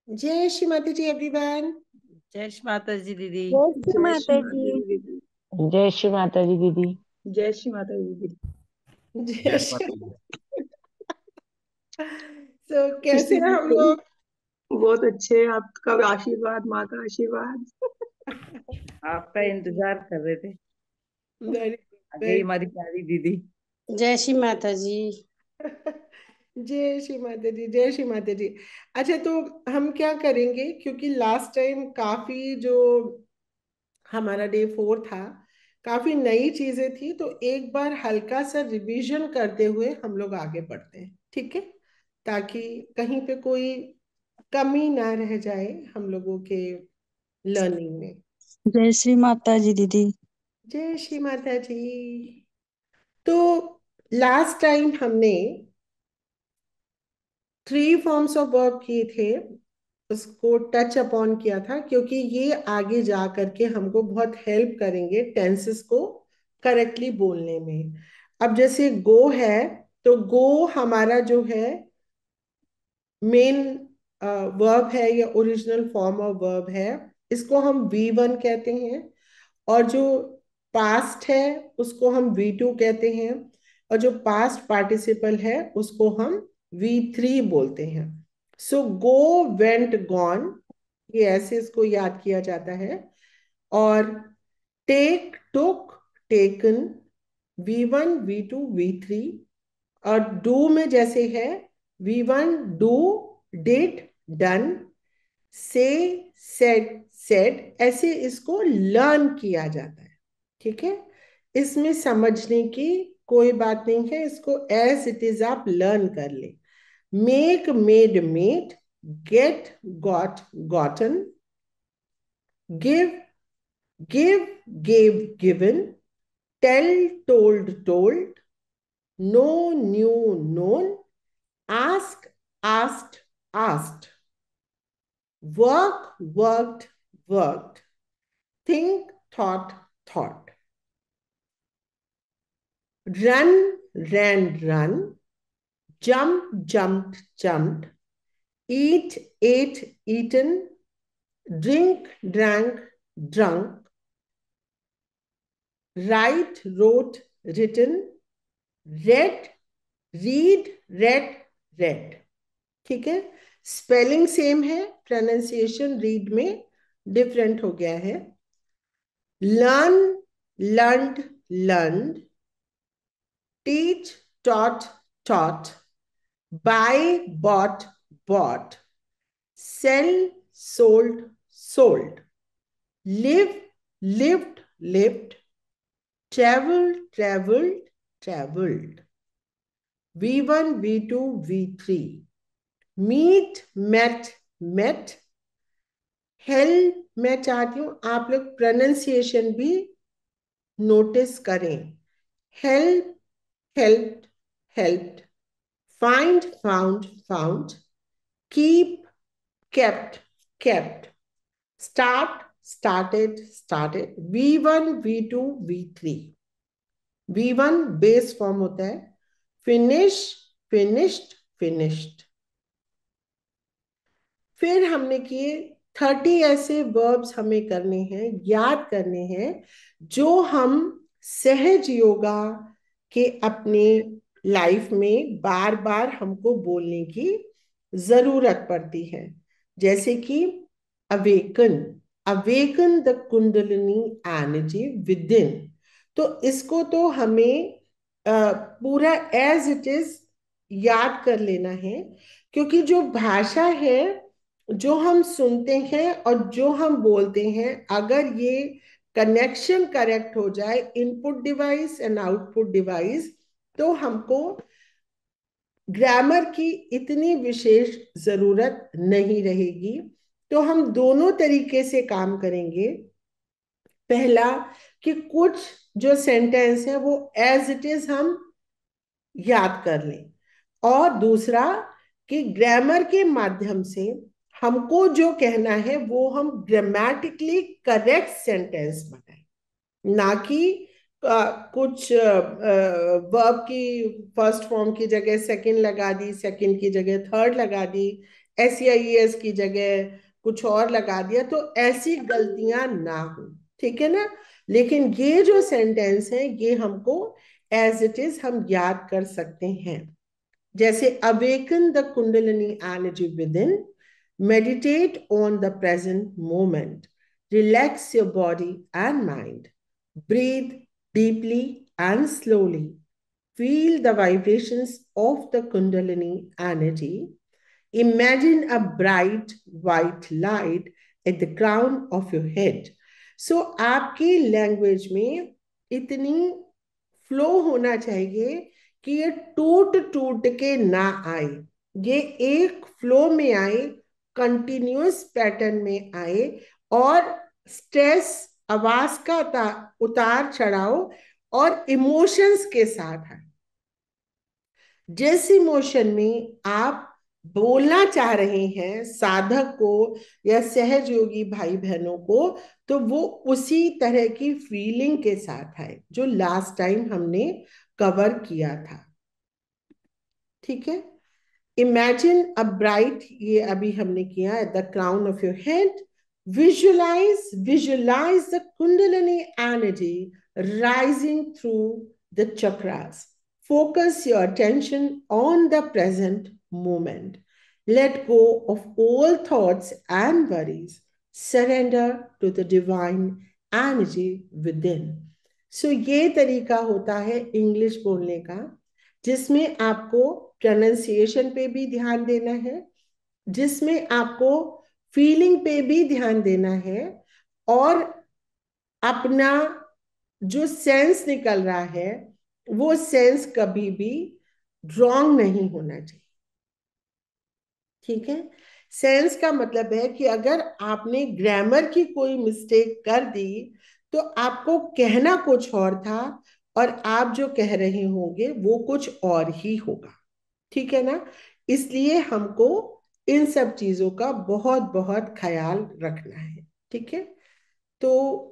जय श्री माता जी एवरीवन। जय श्री माता जी दीदी। जय श्री जय श्री माता माता जी। दी दीदी। जय श्री माता दी दीदी। जय श्री माता दी दीदी। जय श्री। तो कैसे खुशी हैं भी हम थोड़ी। लोग? बहुत अच्छे, आपका आशीर्वाद, माँ का आशीर्वाद। आपका इंतजार कर रहे थे। वेरी आ गुड, गई वेरी। हमारी प्यारी दीदी। जय श्री माता जी। जय श्री माता जी, जय श्री माता जी। अच्छा, तो हम क्या करेंगे, क्योंकि लास्ट टाइम काफी जो हमारा डे 4 था, काफी नई चीजें थी, तो एक बार हल्का सा रिवीजन करते हुए हम लोग आगे बढ़ते हैं, ठीक है? ताकि कहीं पे कोई कमी ना रह जाए हम लोगों के लर्निंग में। जय श्री माता जी दीदी। जय श्री माता जी। तो लास्ट टाइम हमने 3 फॉर्म्स ऑफ वर्ब किए थे, उसको टच अपॉन किया था, क्योंकि ये आगे जा करके हमको बहुत हेल्प करेंगे टेंसेस को करेक्टली बोलने में। अब जैसे गो है, तो गो हमारा जो है मेन वर्ब है या ओरिजिनल फॉर्म ऑफ वर्ब है। इसको हम V1 कहते हैं। और जो पास्ट है उसको हम V2 कहते हैं। और जो पास्ट पार्टिसिपल है उसको हम V3 बोलते हैं। सो गो, वेंट, गॉन, ये ऐसे इसको याद किया जाता है। और टेक, टुक, टेकन, V1, V2, V3। और डू में जैसे है V1 डू, डिड, डन, से, सेड, सेड, ऐसे इसको लर्न किया जाता है। ठीक है? इसमें समझने की कोई बात नहीं है, इसको एज इट इज आप लर्न कर ले। Make, made, made, get, got, gotten, give, give, gave, given, tell, told, told, know, knew, known, ask, asked, asked, work, worked, worked, think, thought, thought, run, ran, run, jump, jumped, jumped, eat, ate, eaten, drink, drank, drunk, write, wrote, written, read, read, read, read। ठीक है? Spelling same है, pronunciation read में different हो गया है। Learn, learned, learned, teach, taught, taught, buy, bought, bought, sell, sold, sold, live, lived, lived, travel, travelled, travelled. V1, V2, V3। Meet, met, met. Help, मैं चाहती हूं आप लोग प्रोनाउंसिएशन भी नोटिस करें। Help, helped, helped, find, found, found, keep, kept, kept, start, started, started. V1, V2, V3। V1 base form होता है, finish, finished, finished. फिर हमने किए 30 ऐसे वर्ब्स हमें करने हैं, याद करने हैं, जो हम सहज योगा के अपने लाइफ में बार बार हमको बोलने की जरूरत पड़ती है। जैसे कि awaken, awaken the Kundalini energy with in. तो इसको तो हमें पूरा एज इट इज याद कर लेना है, क्योंकि जो भाषा है, जो हम सुनते हैं और जो हम बोलते हैं, अगर ये कनेक्शन करेक्ट हो जाए, input device and output device, तो हमको ग्रामर की इतनी विशेष जरूरत नहीं रहेगी। तो हम दोनों तरीके से काम करेंगे। पहला, कि कुछ जो सेंटेंस है वो एज इट इज हम याद कर लें। और दूसरा, कि ग्रामर के माध्यम से हमको जो कहना है वो हम ग्रामेटिकली करेक्ट सेंटेंस बनाएं, ना कि कुछ वर्ब की फर्स्ट फॉर्म की जगह सेकंड लगा दी, सेकंड की जगह थर्ड लगा दी, SEIES की जगह कुछ और लगा दिया, तो ऐसी गलतियां ना हो, ठीक है ना। लेकिन ये जो सेंटेंस है ये हमको एज इट इज हम याद कर सकते हैं। जैसे awaken the Kundalini energy with in, meditate on the present moment, relax your body and mind, breathe deeply and slowly, feel the vibrations of the kundalini energy, imagine a bright white light at the crown of your head. So आपकी language में इतनी flow होना चाहिए कि ये टूट टूट के ना आए, ये एक फ्लो में आए, कंटिन्यूअस पैटर्न में आए, और स्ट्रेस, आवाज का उतार चढ़ाव और इमोशंस के साथ आए। जिस इमोशन में आप बोलना चाह रहे हैं साधक को या सहज योगी भाई बहनों को, तो वो उसी तरह की फीलिंग के साथ आए जो लास्ट टाइम हमने कवर किया था, ठीक है। इमेजिन अ ब्राइट, ये अभी हमने किया, at the crown of your head, visualise the Kundalini energy rising through the chakras. Focus your attention on the present moment. Let go of all thoughts and worries. Surrender to the divine energy within. So ये तरीका होता है English बोलने का, जिसमें आपको pronunciation पे भी ध्यान देना है, जिसमें आपको फीलिंग पे भी ध्यान देना है, और अपना जो सेंस निकल रहा है वो सेंस कभी भी रॉन्ग नहीं होना चाहिए, ठीक है। सेंस का मतलब है कि अगर आपने ग्रामर की कोई मिस्टेक कर दी तो आपको कहना कुछ और था और आप जो कह रहे होंगे वो कुछ और ही होगा, ठीक है ना। इसलिए हमको इन सब चीजों का बहुत बहुत ख्याल रखना है, ठीक है। तो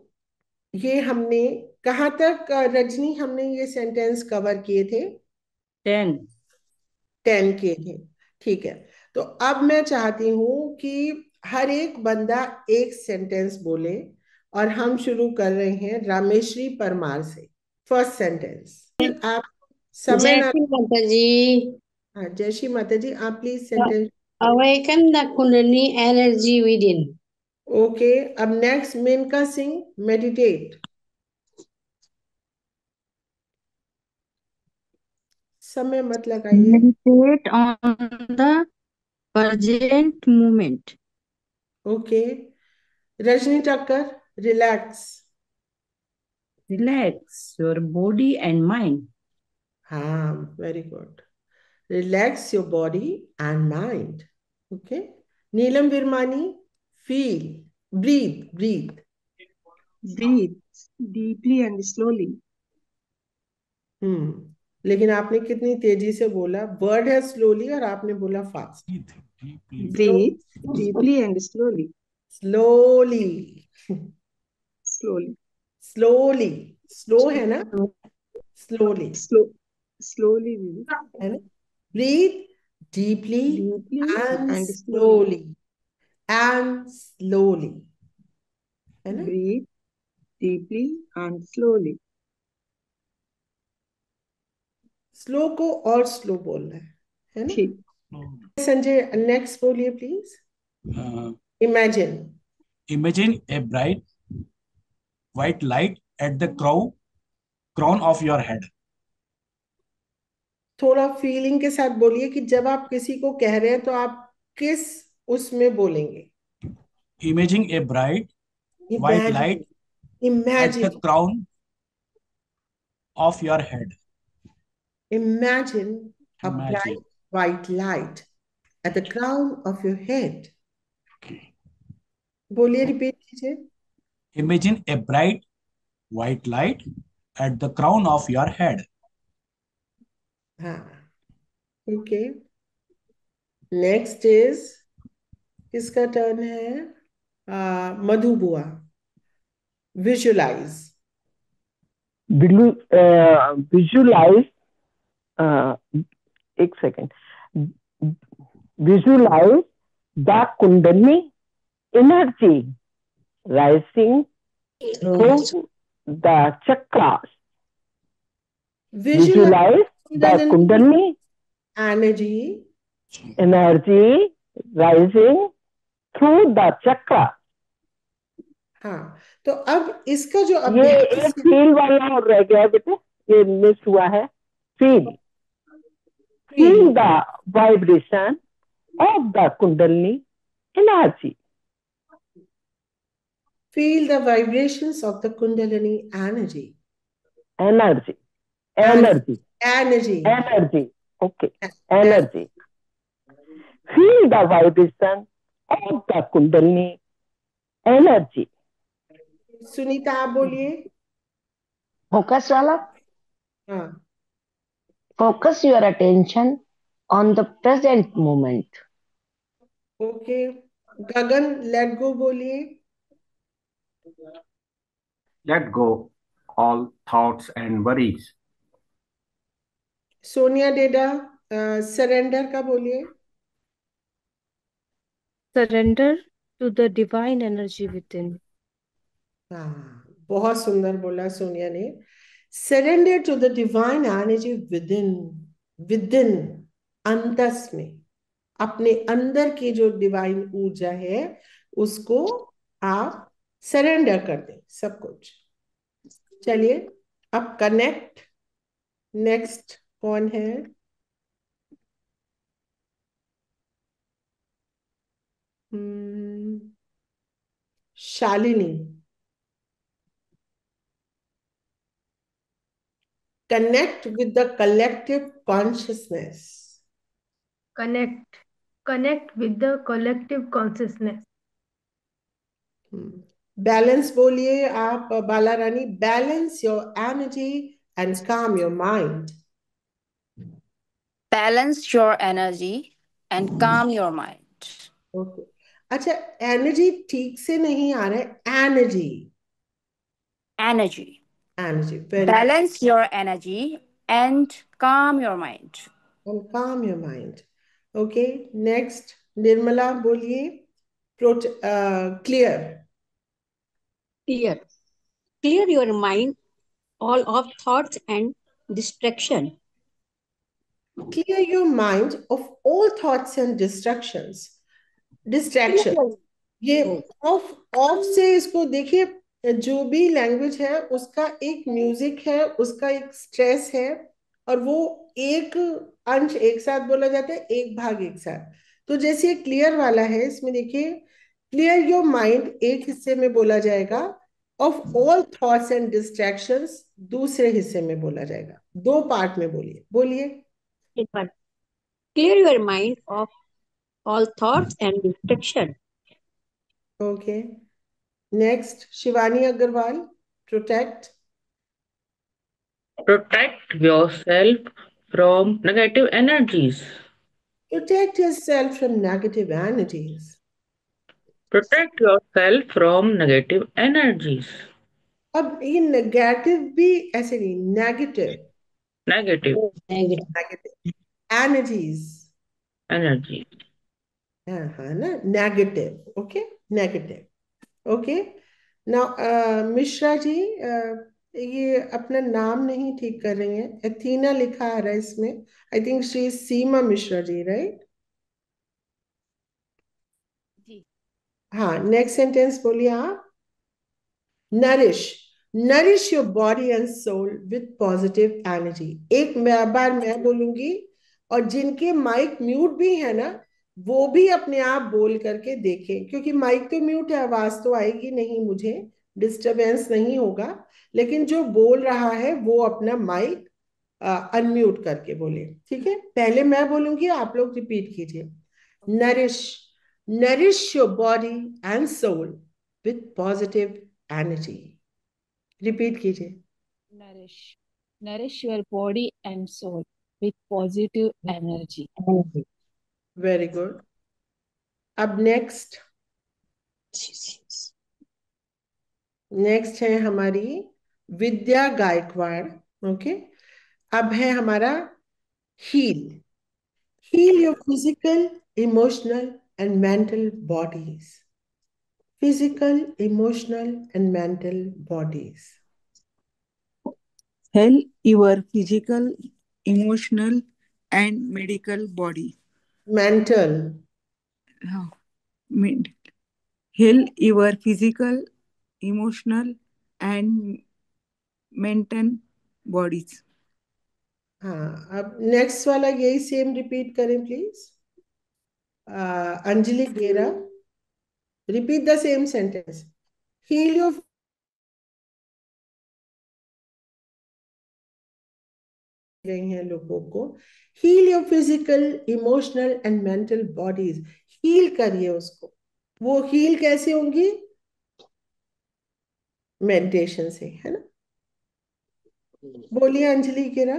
ये हमने कहाँ तक रजनी हमने ये सेंटेंस कवर किए थे? 10। 10 किए थे, ठीक है। तो अब मैं चाहती हूं कि हर एक बंदा एक सेंटेंस बोले, और हम शुरू कर रहे हैं रामेश्वरी परमार से। फर्स्ट सेंटेंस आप समय जय ना। श्री माता जी। हाँ, जय श्री माता जी, आप please sentence. Awaken the Kundalini energy within. Okay, अब नेक्स्ट मेनका सिंह, मेडिटेट। समय मत लगाइए। Meditate on the present moment. Okay, Rajni Takkar, relax. Relax your body and mind. हाँ, very good. Relax your body and mind. Okay, Neelam Virmani, feel, breathe breathe. Breathe deeply and slowly. लेकिन आपने कितनी तेजी से बोला, वर्ड है स्लोली और आपने बोला fast. Breathe deeply and slowly. Slowly, Slowly. Slowly, slow है ना, स्लोली Slow. Slowly. Vivek. है ना। Breathe deeply Deeply and and slowly. Slowly, and slowly, है ना। Breathe deeply and slowly. Slow को और स्लो बोलना है ना। ठीक. संजय, नेक्स्ट बोलिए please. Uh, imagine. Imagine a bright white light at the crown of your head. थोड़ा फीलिंग के साथ बोलिए कि जब आप किसी को कह रहे हैं तो आप किस उसमें बोलेंगे। Imagine a bright white light at the imagine, crown of your head. Imagine a bright Imagine. white light at the crown of your head. Okay. बोलिए, रिपीट कीजिए। Imagine a bright white light at the crown of your head. हाँ, okay. Next is, किसका turn है? मधु बुआ, visualise. Visualize, uh, एक second, visualise the Kundalini energy rising through the chakras. Visualize Visualize the Kundalini energy energy rising through the chakra. हाँ, तो अब इसका जो ये अभ्यास एक फील वाला और रह गया है बेटे, ये मिस हुआ है. Feel the vibration of the Kundalini energy. Feel the vibrations of the Kundalini energy. Energy. Okay. Energy. Feel the vibration of the Kundalini energy. Sunita आप बोलिए. फोकस वाला. हाँ. Focus your attention on the present moment. Okay. Gagan let go बोलिए. Let go all thoughts and worries. Sonia डेडा surrender का बोलिए. Surrender to the divine energy within. हाँ, बहुत सुंदर बोला सोनिया ने. Surrender to the divine energy within अंतस में, अपने अंदर की जो डिवाइन ऊर्जा है उसको आप सरेंडर कर दें सब कुछ. चलिए अब कनेक्ट. नेक्स्ट कौन है? Shalini. Connect with the collective consciousness. Connect with the collective consciousness. Balance बोलिए आप बाला रानी. Balance your energy and calm your mind. Balance your energy and calm your mind. Okay. अच्छा, एनर्जी ठीक से नहीं आ रहा है. Energy. Balance your energy and calm your mind. And calm your mind. Okay. Next, Nirmala बोलिए. Clear. Clear your mind all of thoughts and distraction. Clear your mind of all thoughts and distractions. ये of से इसको देखिए. जो भी language है उसका एक म्यूजिक है, उसका एक स्ट्रेस है, और वो एक अंश एक साथ बोला जाता है, एक भाग एक साथ. तो जैसे ये क्लियर वाला है, इसमें देखिए क्लियर योर माइंड एक हिस्से में बोला जाएगा, of all thoughts and distractions दूसरे हिस्से में बोला जाएगा. दो पार्ट में बोलिए. एक बार. Clear your mind of all thoughts and distraction. Okay. Next Shivani Agarwal. Protect yourself from negative energies. Protect yourself from negative energies. Protect yourself from negative energies. अब ये नेगेटिव भी ऐसे नहीं, नेगेटिव Negative एनर्जीज. energy. हाँ ना, negative. Okay, negative. Okay. Now Mishra ji, ये अपना नाम नहीं ठीक कर रही हैं. एथीना लिखा आ रहा है इसमें. I think she is Seema Mishra ji, right? हाँ, नेक्स्ट सेंटेंस बोलिए आप. Nourish your body and soul with positive energy. एक बार मैं बोलूंगी, और जिनके माइक म्यूट भी है ना, वो भी अपने आप बोल करके देखें, क्योंकि माइक तो म्यूट है, आवाज तो आएगी नहीं, मुझे डिस्टरबेंस नहीं होगा. लेकिन जो बोल रहा है वो अपना माइक अनम्यूट करके बोले. ठीक है? पहले मैं बोलूंगी, आप लोग रिपीट कीजिए. Nourish your body and soul with positive energy. Repeat कीजिए. Nourish your body and soul with positive energy. Very good. अब नेक्स्ट है हमारी विद्या गायकवाड़. ओके. अब है हमारा heal your physical, emotional and mental bodies. Physical, emotional, and mental bodies. Heal your physical, emotional, and medical body. Mental. Heal your physical, emotional, and mental bodies. हाँ, अब next वाला यही सेम रिपीट करें please. Anjali Gera, repeat the same sentence. Heal your रही हैं लोगों को. Heal your physical, emotional and mental bodies. Heal करिए उसको. वो हील कैसे होंगी? मेडिटेशन से, है ना. बोलिए अंजलि गेरा,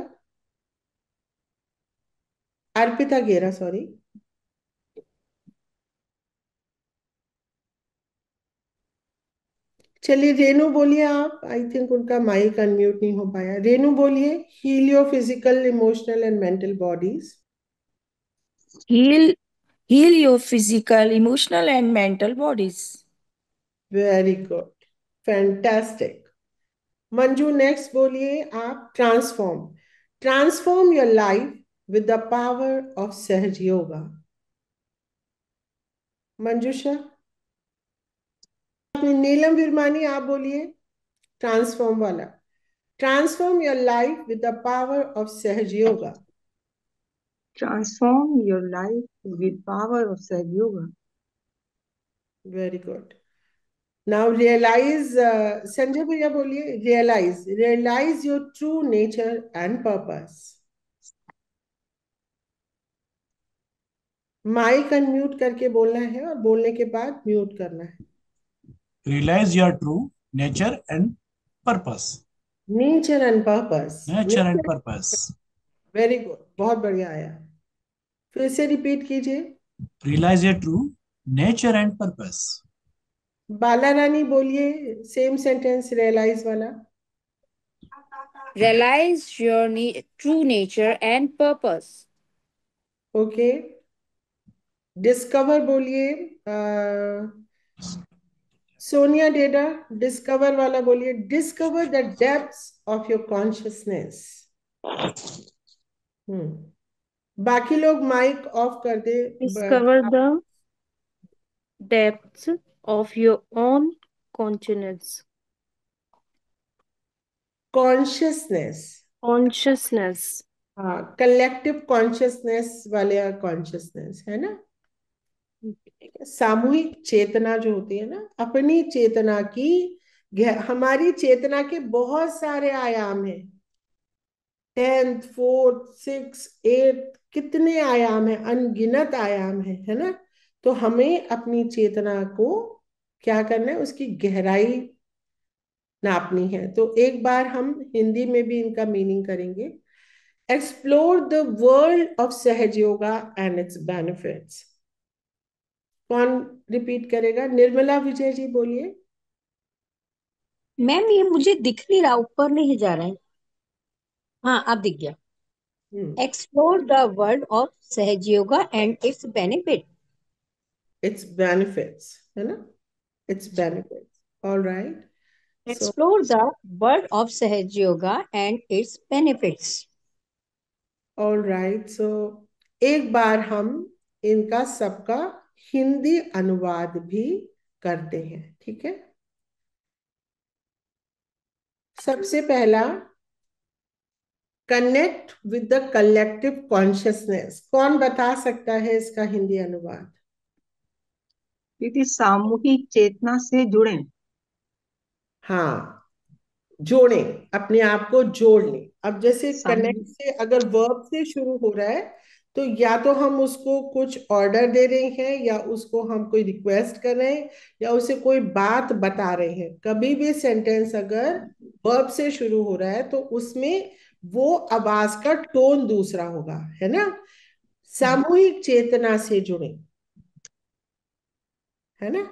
अर्पिता गेरा, सॉरी. चलिए रेनू बोलिए आप. आई थिंक उनका माइक अनम्यूट नहीं हो पाया. रेनू बोलिए. Heal your physical, emotional and mental bodies. Heal your physical, emotional, and mental bodies. Very good, fantastic. Manju next बोलिए आप. Transform. Transform your life with the power of Sahaj Yoga. Manjusha. Neelam Virmani आप बोलिए transform वाला. Transform your life with the power of Sahaj Yoga. Transform your life with power of Sahaj Yoga. Very good. Now realise. Sanjay भैया बोलिए. Realise your true nature and purpose. Mic unmute करके बोलना है और बोलने के बाद म्यूट करना है. Realize your true nature and purpose. Nature and purpose. Nature and purpose. Very good, बहुत बढ़िया आया. फिर से रिपीट कीजिए. Realize your true nature and purpose. बाला रानी बोलिए सेम सेंटेंस रियलाइज वाला. Realize your true nature and purpose. Okay. Discover बोलिए. Sonia डेडा discover वाला बोलिए. Discover the depths of your consciousness. बाकी लोग माइक ऑफ कर दे. Discover the depths of your own consciousness. Consciousness. Consciousness. हाँ, collective consciousness वाले consciousness है ना. सामूहिक चेतना जो होती है ना, अपनी चेतना की. हमारी चेतना के बहुत सारे आयाम हैं. 10th 4th 6th 8th कितने आयाम हैं, अनगिनत आयाम है ना. तो हमें अपनी चेतना को क्या करना है, उसकी गहराई नापनी है. तो एक बार हम हिंदी में भी इनका मीनिंग करेंगे. Explore the world of Sahaj Yoga and its benefits. कौन रिपीट करेगा? निर्मला विजय जी बोलिए. मैम ये मुझे दिख नहीं रहा, ऊपर नहीं जा रहा है. हाँ अब दिख गया. Explore the world of Sahaj Yoga and its benefit. Its benefits है ना. Its benefits. All right. Explore the world of Sahaj Yoga and its benefits. All right. So एक बार हम इनका सबका हिंदी अनुवाद भी करते हैं. ठीक है. सबसे पहला, connect with the collective consciousness. कौन बता सकता है इसका हिंदी अनुवाद? दीदी सामूहिक चेतना से जुड़ें. हाँ, जोड़ें, अपने आप को जोड़ लें. अब जैसे कनेक्ट से अगर वर्ब से शुरू हो रहा है तो या तो हम उसको कुछ ऑर्डर दे रहे हैं, या उसको हम कोई रिक्वेस्ट कर रहे हैं, या उसे कोई बात बता रहे हैं. कभी भी सेंटेंस अगर वर्ब से शुरू हो रहा है तो उसमें वो आवाज का टोन दूसरा होगा, है ना. सामूहिक चेतना से जुड़े, है ना.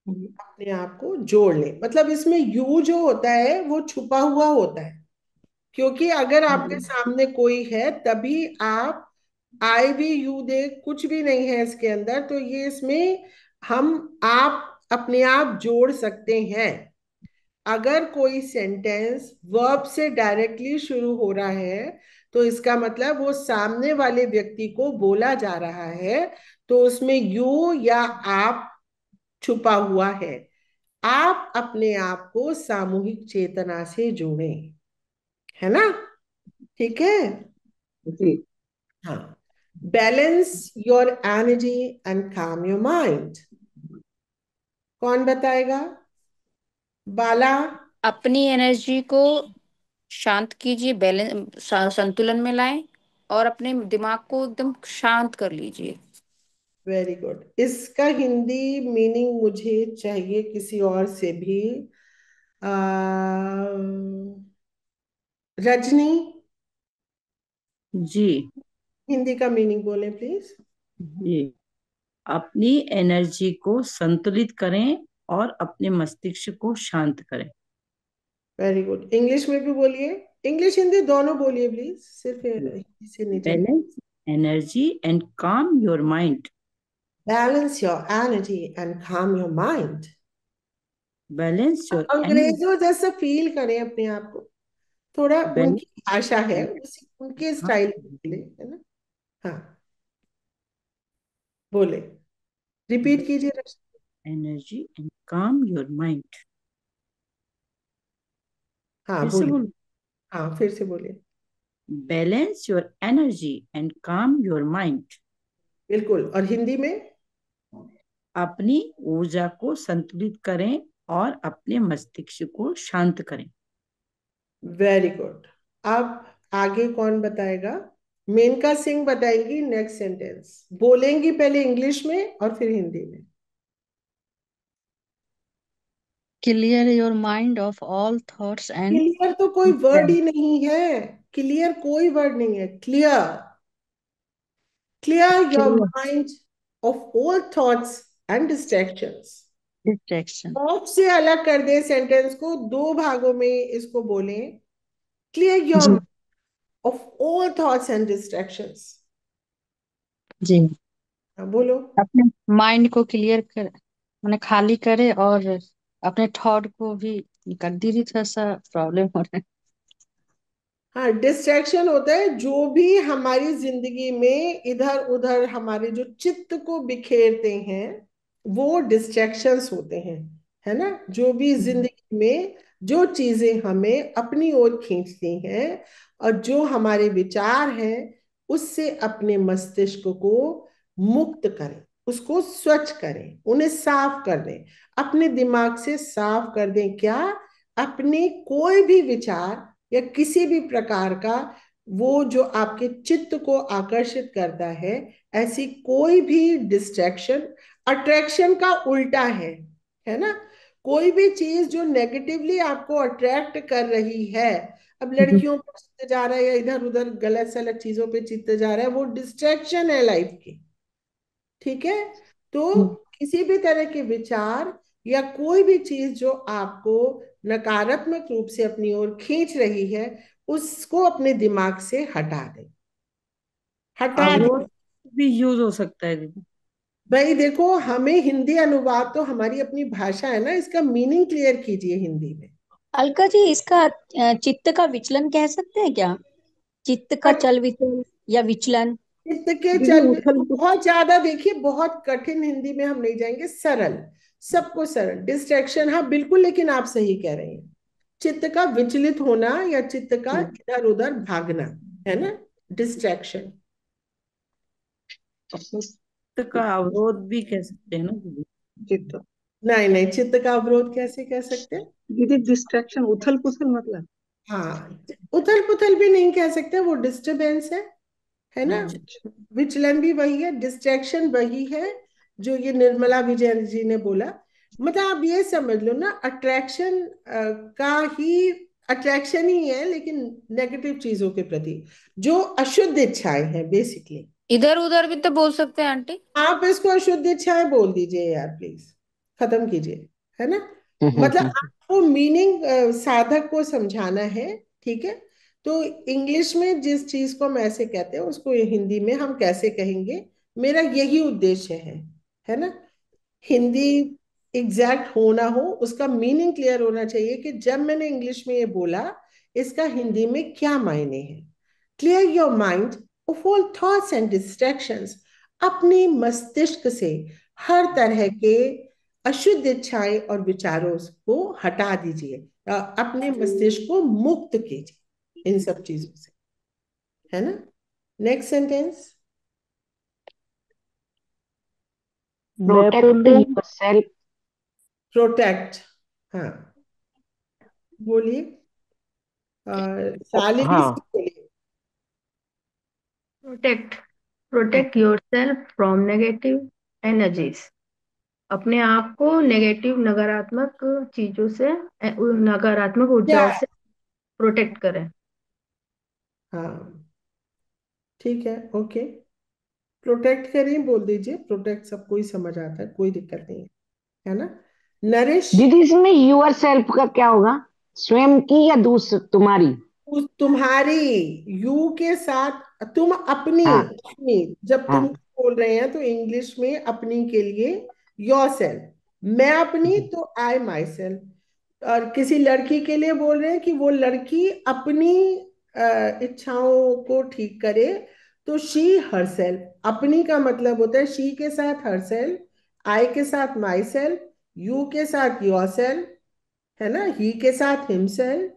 अपने आप को जोड़ ले. मतलब इसमें यू जो होता है वो छुपा हुआ होता है, क्योंकि अगर आपके सामने कोई है तभी आप आई भी यू दे कुछ भी नहीं है इसके अंदर, तो ये इसमें हम आप अपने आप जोड़ सकते हैं। अगर कोई सेंटेंस वर्ब से डायरेक्टली शुरू हो रहा है तो इसका मतलब वो सामने वाले व्यक्ति को बोला जा रहा है, तो उसमें यू या आप छुपा हुआ है। आप अपने आप को सामूहिक चेतना से जोड़ें, है ना? ठीक है जी। हाँ। बैलेंस योर एनर्जी एंड काम योर माइंड। कौन बताएगा? बाला। अपनी एनर्जी को शांत कीजिए, बैलेंस संतुलन में लाएं, और अपने दिमाग को एकदम शांत कर लीजिए। Very good. इसका हिंदी मीनिंग मुझे चाहिए किसी और से भी। आ, रजनी, जी। हिंदी का मीनिंग बोलें प्लीज। जी, अपनी एनर्जी को संतुलित करें और अपने मस्तिष्क को शांत करें। Very good. इंग्लिश में भी बोलिए, इंग्लिश हिंदी दोनों बोलिए प्लीज, सिर्फ हिंदी से नहीं चलेगा। बैलेंस एनर्जी एंड काम your mind. Balance your energy and काम your mind. Balance your energy. अंग्रेजों जैसा फील करें अपने आप को, थोड़ा बैलेंस। उनकी भाषा है, उसी उनके हाँ, स्टाइल में बोले, है ना? हाँ, बोले, रिपीट कीजिए रजनी। एनर्जी एंड काम योर माइंड। हाँ फिर से बोलिए। बोलो। हाँ फिर से बोलिए। बैलेंस योर एनर्जी एंड काम योर माइंड। बिल्कुल। और हिंदी में? अपनी ऊर्जा को संतुलित करें और अपने मस्तिष्क को शांत करें। Very good. अब आगे कौन बताएगा? मेनका सिंह बताएंगी नेक्स्ट सेंटेंस, बोलेंगी पहले इंग्लिश में और फिर हिंदी में। Clear your mind of all thoughts and clear तो कोई वर्ड ही नहीं है, क्लियर कोई वर्ड नहीं है। Clear, clear your mind of all thoughts and distractions. Distraction. Of से अलग कर दे सेंटेंस को, दो भागों में इसको बोलें। क्लियर योर जी। Of all thoughts and distractions. जी, बोलो। अपने माइंड को क्लियर कर, मैंने खाली करे, और अपने थॉट को भी कर। दीदी थोड़ा सा प्रॉब्लम हो रहा है। हाँ, डिस्ट्रैक्शन होता है जो भी हमारी जिंदगी में इधर उधर हमारे जो चित्त को बिखेरते हैं, वो डिस्ट्रैक्शंस होते हैं, है ना? जो भी जिंदगी में जो चीजें हमें अपनी ओर खींचती हैं और जो हमारे विचार हैं, उससे अपने मस्तिष्क को मुक्त करें, उसको स्वच्छ करें, उन्हें साफ कर दें, अपने दिमाग से साफ कर दें। क्या? अपने कोई भी विचार या किसी भी प्रकार का वो जो आपके चित्त को आकर्षित करता है, ऐसी कोई भी डिस्ट्रैक्शन, अट्रैक्शन का उल्टा है ना? कोई भी चीज जो नेगेटिवली आपको अट्रैक्ट कर रही है, अब लड़कियों पर चित्त जा रहा है या इधर उधर गलत सलत चीजों पे चित्त जा रहा है, वो डिस्ट्रैक्शन है लाइफ की। ठीक है? तो किसी भी तरह के विचार या कोई भी चीज जो आपको नकारात्मक रूप से अपनी ओर खींच रही है, उसको अपने दिमाग से हटा दें, हटा अवरोध दें। भी यूज हो सकता है दीदी। भाई देखो, हमें हिंदी अनुवाद तो हमारी अपनी भाषा है ना, इसका मीनिंग क्लियर कीजिए हिंदी में। अलका जी, इसका चित्त का विचलन कह सकते हैं क्या? चित्त का चल विचल या विचलन। चित्त के दीदी चल, उथल बहुत ज्यादा देखिए, बहुत कठिन हिंदी में हम नहीं जाएंगे, सरल, सबको सरल। डिस्ट्रैक्शन, हाँ बिल्कुल, लेकिन आप सही कह रहे हैं। चित्त का विचलित होना या चित्त का इधर उधर भागना, है ना? डिस्ट्रैक्शन। चित्त का अवरोध भी कह सकते हैं ना दीदी। चित्त। नहीं नहीं, चित्त का अवरोध कैसे कह सकते हैं? दीदी डिस्ट्रैक्शन उथल पुथल मतलब। हाँ, उथल पुथल भी नहीं कह सकते, वो डिस्टरबेंस है ना? अच्छा। विचलन भी वही है, डिस्ट्रैक्शन वही है जो ये निर्मला विजय जी ने बोला। मतलब आप ये समझ लो ना, अट्रैक्शन का ही अट्रैक्शन ही है, लेकिन नेगेटिव चीजों के प्रति जो अशुद्ध इच्छाएं हैं बेसिकली। इधर उधर भी तो बोल सकते हैं आंटी। आप इसको अशुद्ध इच्छाएं बोल दीजिए यार प्लीज, खत्म कीजिए, है ना? मतलब आपको मीनिंग साधक को समझाना है, ठीक है? तो इंग्लिश में जिस चीज को हम ऐसे कहते हैं उसको हिंदी में हम कैसे कहेंगे, मेरा यही उद्देश्य है ना। हिंदी एग्जैक्ट हो ना हो, उसका मीनिंग क्लियर होना चाहिए कि जब मैंने इंग्लिश में ये बोला इसका हिंदी में क्या मायने हैं। Clear your mind of all thoughts and distractions. अपने मस्तिष्क से हर तरह के अशुद्ध इच्छाएं और विचारों को हटा दीजिए। अपने मस्तिष्क को मुक्त कीजिए इन सब चीजों से, है ना। Next sentence. Protect yourself. Protect, हाँ बोलिए। शालिनी हाँ, से बोलिए। प्रोटेक्ट हाँ, protect yourself from negative energies. अपने आप को नेगेटिव नकारात्मक चीजों से, नकारात्मक ऊर्जाओं क्या, से प्रोटेक्ट करें। हाँ ठीक है, ओके। प्रोटेक्ट करिए, बोल दीजिए। प्रोटेक्ट सबको ही समझ आता है, कोई दिक्कत नहीं है ना। नरिश। दीदी इसमें योर सेल्फ का क्या होगा? स्वयं की या दूसरी तुम्हारी? तुम्हारी, यू के साथ तुम अपनी। हाँ अपनी जब तुम हाँ बोल रहे हैं तो इंग्लिश में अपनी के लिए योर सेल्फ, मैं अपनी जी तो आई माई सेल्फ। और किसी लड़की के लिए बोल रहे हैं कि वो लड़की अपनी इच्छाओं को ठीक करे तो शी हर सेल्फ। अपनी का मतलब होता है शी के साथ हर सेल्फ, आई के साथ माई सेल्फ, यू के साथ योर सेल्फ, है ना, ही के साथ हिमसेल्फ।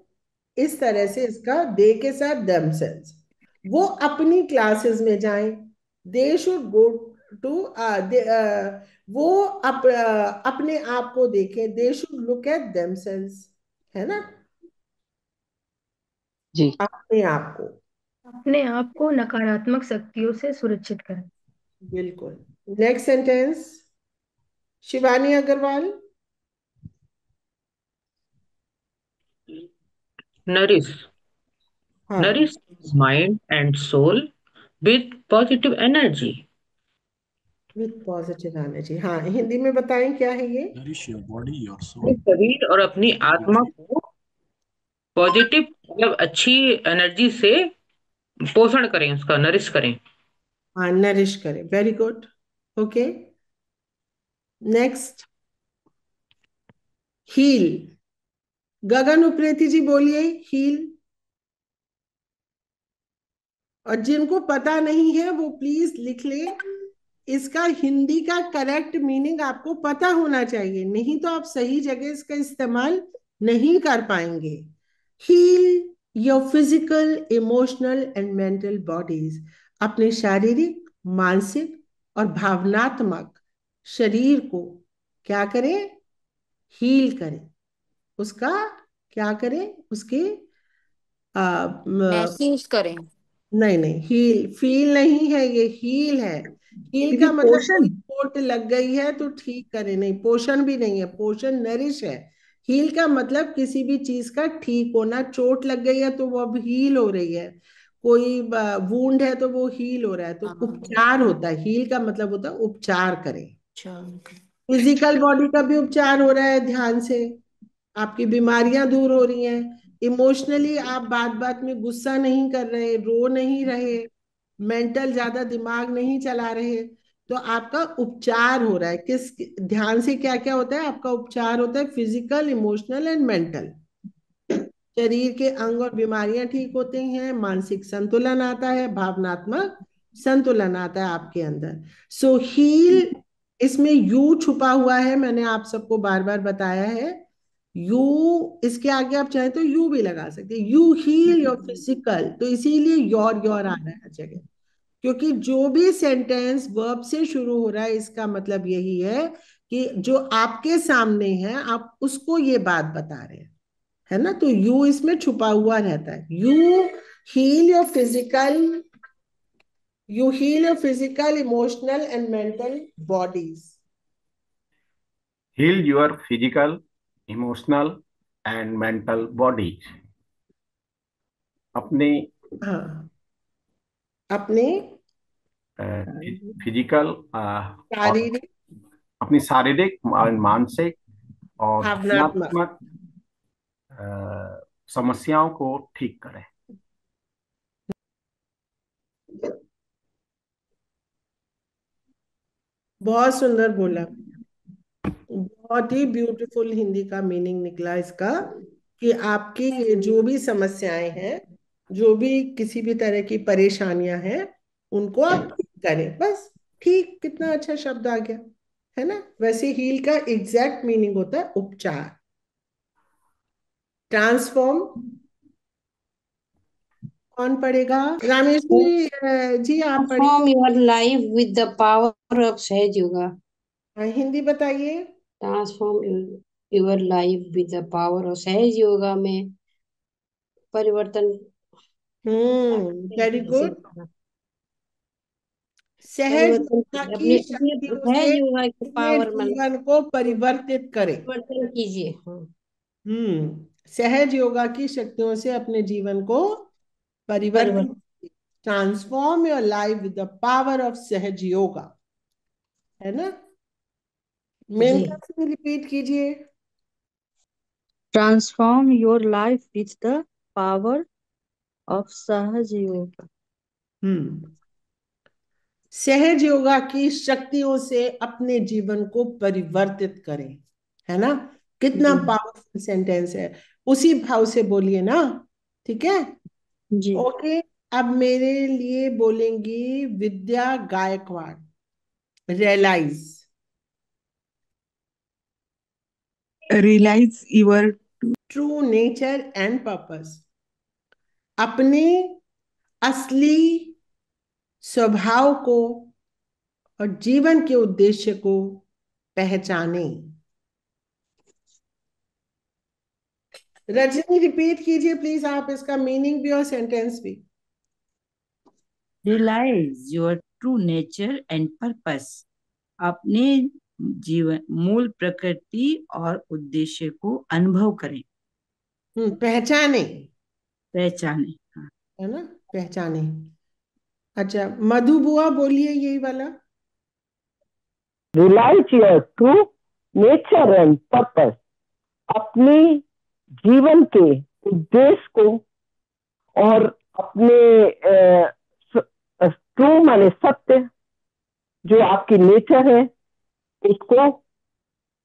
इस तरह से इसका दे के साथ themselves। वो अपनी क्लासेस में जाएं, दे शुड गो टू, वो अपने आप को देखें, they should look at themselves, है ना, जी। अपने आप को। अपने आप को नकारात्मक शक्तियों से सुरक्षित करें। बिल्कुल। Next sentence, Shivani Agarwal. Nourish. हाँ, Nourish mind and soul with positive energy. With positive energy. हाँ, हिंदी में बताएं क्या है ये। नरिश योर बॉडी योर अपने सोल शरीर और अपनी आत्मा पॉजिटिवली। को पॉजिटिव मतलब अच्छी एनर्जी से पोषण करें, उसका नरिश करें। हाँ, नरिश करें, very good, okay. Next, heal. Gagan Upreti ji बोलिए हील। और जिनको पता नहीं है वो प्लीज लिख ले। इसका हिंदी का करेक्ट मीनिंग आपको पता होना चाहिए, नहीं तो आप सही जगह इसका इस्तेमाल नहीं कर पाएंगे। Heal your physical, emotional and mental bodies. अपने शारीरिक, मानसिक और भावनात्मक शरीर को क्या करें, हील करें। उसका क्या करें, उसके महसूस करें। नहीं नहीं, हील फील नहीं है, ये हील है। हील दीदी का मतलब कोई पोषण। चोट लग गई है तो ठीक करे, नहीं, पोषण भी नहीं है, पोषण नरिश है। हील का मतलब किसी भी चीज का ठीक होना। चोट लग गई है तो वो अब हील हो रही है, कोई वूंड है तो वो हील हो रहा है, तो हाँ, उपचार होता है। हील का मतलब होता है उपचार करें। अच्छा। फिजिकल बॉडी का भी उपचार हो रहा है, ध्यान से आपकी बीमारियां दूर हो रही हैं। इमोशनली आप बात बात में गुस्सा नहीं कर रहे, रो नहीं रहे, मेंटल ज्यादा दिमाग नहीं चला रहे, तो आपका उपचार हो रहा है। किस ध्यान से क्या क्या होता है, आपका उपचार होता है फिजिकल, इमोशनल एंड मेंटल। शरीर के अंग और बीमारियां ठीक होती हैं, मानसिक संतुलन आता है, भावनात्मक संतुलन आता है आपके अंदर। सो हील, इसमें यू छुपा हुआ है, मैंने आप सबको बार बार बताया है। यू, इसके आगे आप चाहे तो यू भी लगा सकते हैं, यू हील योर फिजिकल, तो इसीलिए योर आ रहा है जगह। क्योंकि जो भी सेंटेंस वर्ब से शुरू हो रहा है इसका मतलब यही है कि जो आपके सामने है आप उसको ये बात बता रहे हैं, है ना। तो यू इसमें छुपा हुआ रहता है। Heal your physical you heal your physical, emotional and mental bodies. Heal your physical, emotional, and mental bodies. अपने हाँ, अपने फिजिकल और शारीरिक, अपनी शारीरिक और मानसिक और भावनात्मक, भावनात्मक समस्याओं को ठीक करें। बहुत सुंदर बोला, बहुत ही ब्यूटीफुल हिंदी का मीनिंग निकला इसका, कि आपकी ये जो भी समस्याएं हैं, जो भी किसी भी तरह की परेशानियां हैं, उनको आप ठीक करें बस। ठीक, कितना अच्छा शब्द आ गया, है ना। वैसे हील का एग्जैक्ट मीनिंग होता है उपचार। ट्रांसफॉर्म कौन पढ़ेगा? रामेश जी, जी आप पढ़िए। Transform your life with the power of Sahaj Yoga. Hindi बताइए। Transform your life with the power और सहज योगा में परिवर्तन वेरी कैसे गुड। करना। सहज परिवर्तन योगा की अपने शक्तियों से सहज योगा की अपने पावर जीवन को परिवर्तित करें। परिवर्तन कीजिए। हाँ, सहज योगा की शक्तियों से अपने जीवन को परिवर्तित। Transform your life with the power of Sahaj yoga, है ना। मेनका से रिपीट कीजिए। Transform your life with the power of Sahaj yoga. सहज योगा की शक्तियों से अपने जीवन को परिवर्तित करें, है ना। कितना पावरफुल सेंटेंस है, उसी भाव से बोलिए ना, ठीक है जी। ओके। अब मेरे लिए बोलेंगी Vidya Gaikwad. Realise Realize your true nature and purpose. अपने असली स्वभाव को और जीवन के उद्देश्य को पहचाने। रजनी रिपीट कीजिए प्लीज, आप इसका मीनिंग भी और सेंटेंस भी। Realise your true nature and purpose. अपने जीवन मूल प्रकृति और उद्देश्य को अनुभव करें। पहचाने, पहचाने। हाँ। है ना, पहचाने। अच्छा, मधु बुआ बोलिए यही वाला। Realise your true nature and purpose. अपने जीवन के उद्देश्य को और अपने ट्रू माने सत्य, जो आपकी नेचर है उसको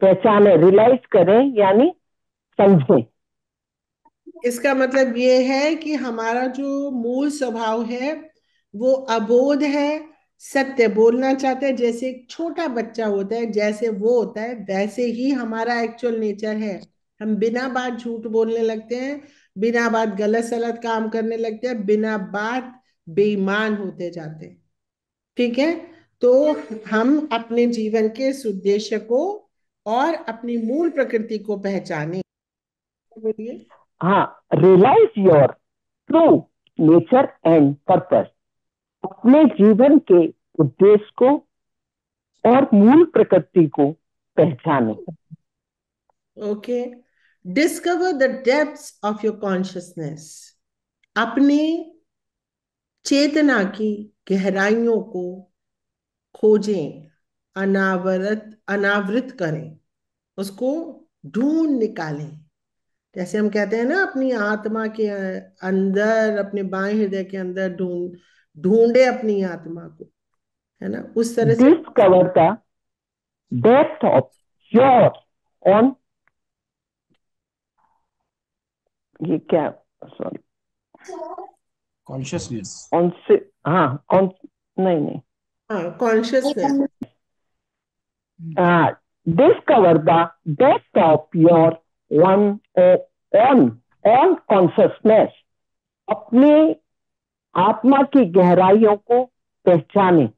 पहचाने, रियलाइज करें यानी समझें। इसका मतलब ये है कि हमारा जो मूल स्वभाव है वो अबोध है, सत्य बोलना चाहते हैं। जैसे एक छोटा बच्चा होता है, जैसे वो होता है वैसे ही हमारा एक्चुअल नेचर है। हम बिना बात झूठ बोलने लगते हैं, बिना बात गलत सलत काम करने लगते हैं, बिना बात बेईमान होते जाते हैं, ठीक है। तो हम अपने जीवन के इस उद्देश्य को और अपनी मूल प्रकृति को पहचाने। बोलिए। हाँ, realise your true nature and purpose. अपने जीवन के उद्देश्य को और मूल प्रकृति को पहचाने। Okay. Discover the depths of your consciousness. अपने चेतना की गहराइयों को खोजें, अनावृत करें, उसको ढूंढ निकालें। जैसे हम कहते हैं ना, अपनी आत्मा के अंदर, अपने बाएं हृदय के अंदर ढूंढे अपनी आत्मा को, है ना, उस तरह से। Discover the depth of your on, ये क्या, सॉरी, कॉन्शियसनेस ऑन से, हाँ नहीं नहीं, हाँ, consciousness. Discover the depth of your one on on consciousness. अपने आत्मा की गहराइयों को पहचाने,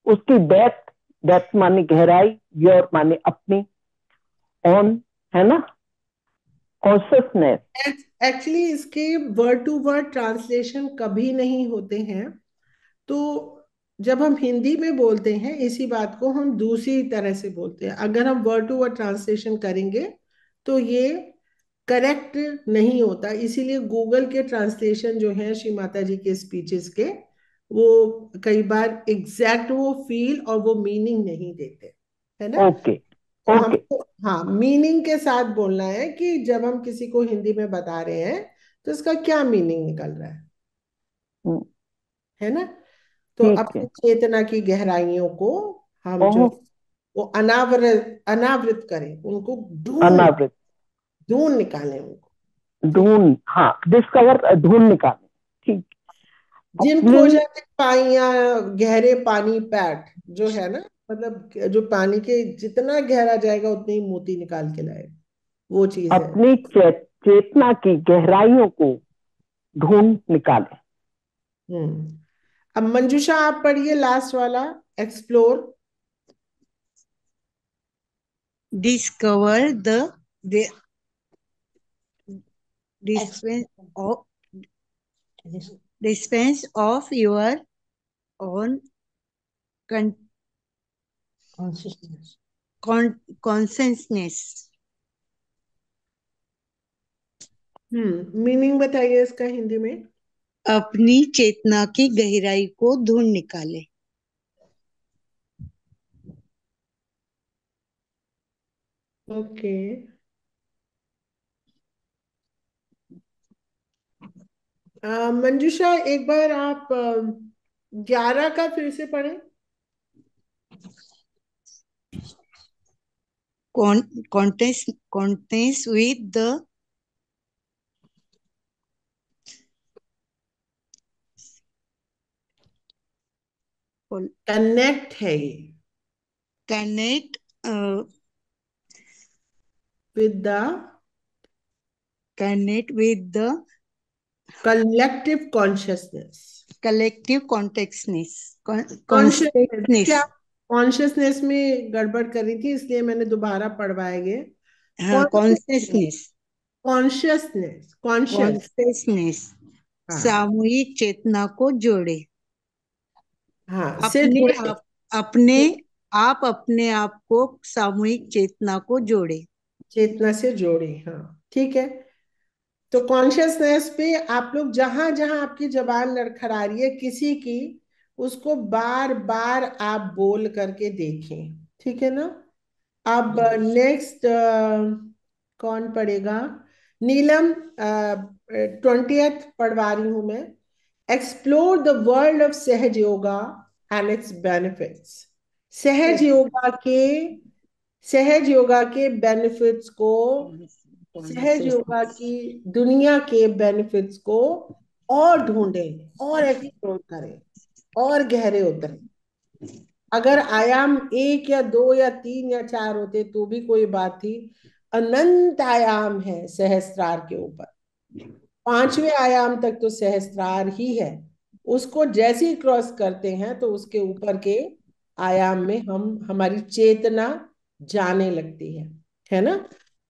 उसकी डेप्थ, डेप्थ माने गहराई, योर माने अपनी, ऑन है ना, कॉन्शियसनेस। एक्चुअली इसके वर्ड टू वर्ड ट्रांसलेशन कभी नहीं होते हैं। तो जब हम हिंदी में बोलते हैं इसी बात को हम दूसरी तरह से बोलते हैं। अगर हम वर्ड टू वर्ड ट्रांसलेशन करेंगे तो ये करेक्ट नहीं होता। इसीलिए गूगल के ट्रांसलेशन जो है श्री माता जी के स्पीचेस के, वो कई बार एग्जैक्ट वो फील और वो मीनिंग नहीं देते, है ना। ओके तो ओके, हमको हाँ मीनिंग के साथ बोलना है कि जब हम किसी को हिंदी में बता रहे हैं तो इसका क्या मीनिंग निकल रहा है ना। तो ठीक है। अपनी चेतना की गहराइयों को हम जो ओह, वो अनावृत अनावृत करें, उनको अनावृत ढूंढ निकालें उनको। ढूंढ, हाँ, डिस्कवर, ढूंढ निकालें, ठीक। जिन अपने खो जाते पाइया गहरे पानी पैठ, जो है ना, मतलब जो पानी के जितना गहरा जाएगा उतने ही मोती निकाल के लाएगा, वो चीज है। अपनी चेतना की गहराइयों को ढूंढ निकालें। अब मंजूषा आप पढ़िए लास्ट वाला, explore. Discover the dispense of your own consciousness. Meaning बताइए इसका हिंदी में। अपनी चेतना की गहराई को ढूंढ निकाले। ओके, मंजूषा एक बार आप 11 का फिर से पढ़ें। Contents with the कनेक्ट है ये, connect with the collective consciousness। collective consciousness। Consciousness में गड़बड़ करी थी, इसलिए मैंने दोबारा पढ़वाएंगे। कॉन्शियसनेस सामूहिक चेतना को जोड़े। हाँ, अपने आप को सामूहिक चेतना को जोड़े, चेतना से जोड़े। हाँ, ठीक है। तो कॉन्शियसनेस पे आप लोग जहां जहां आपकी जबान लड़खड़ा रही है किसी की, उसको बार बार आप बोल करके देखें, ठीक है ना। अब नेक्स्ट कौन पढ़ेगा? नीलम, 20th पढ़वा रही हूं मैं। Explore the world of Sahaj Yoga and its benefits. सहज योगा के बेनिफिट्स को, सहज योगा की दुनिया के बेनिफिट्स को और ढूंढें और एक्सप्लोर करें और गहरे उतरें। अगर आयाम 1 या 2 या 3 या 4 होते तो भी कोई बात थी, अनंत आयाम है सहस्त्रार के ऊपर। 5वें आयाम तक तो सहस्त्रार ही है, उसको जैसे ही क्रॉस करते हैं तो उसके ऊपर के आयाम में हमारी चेतना जाने लगती है ना।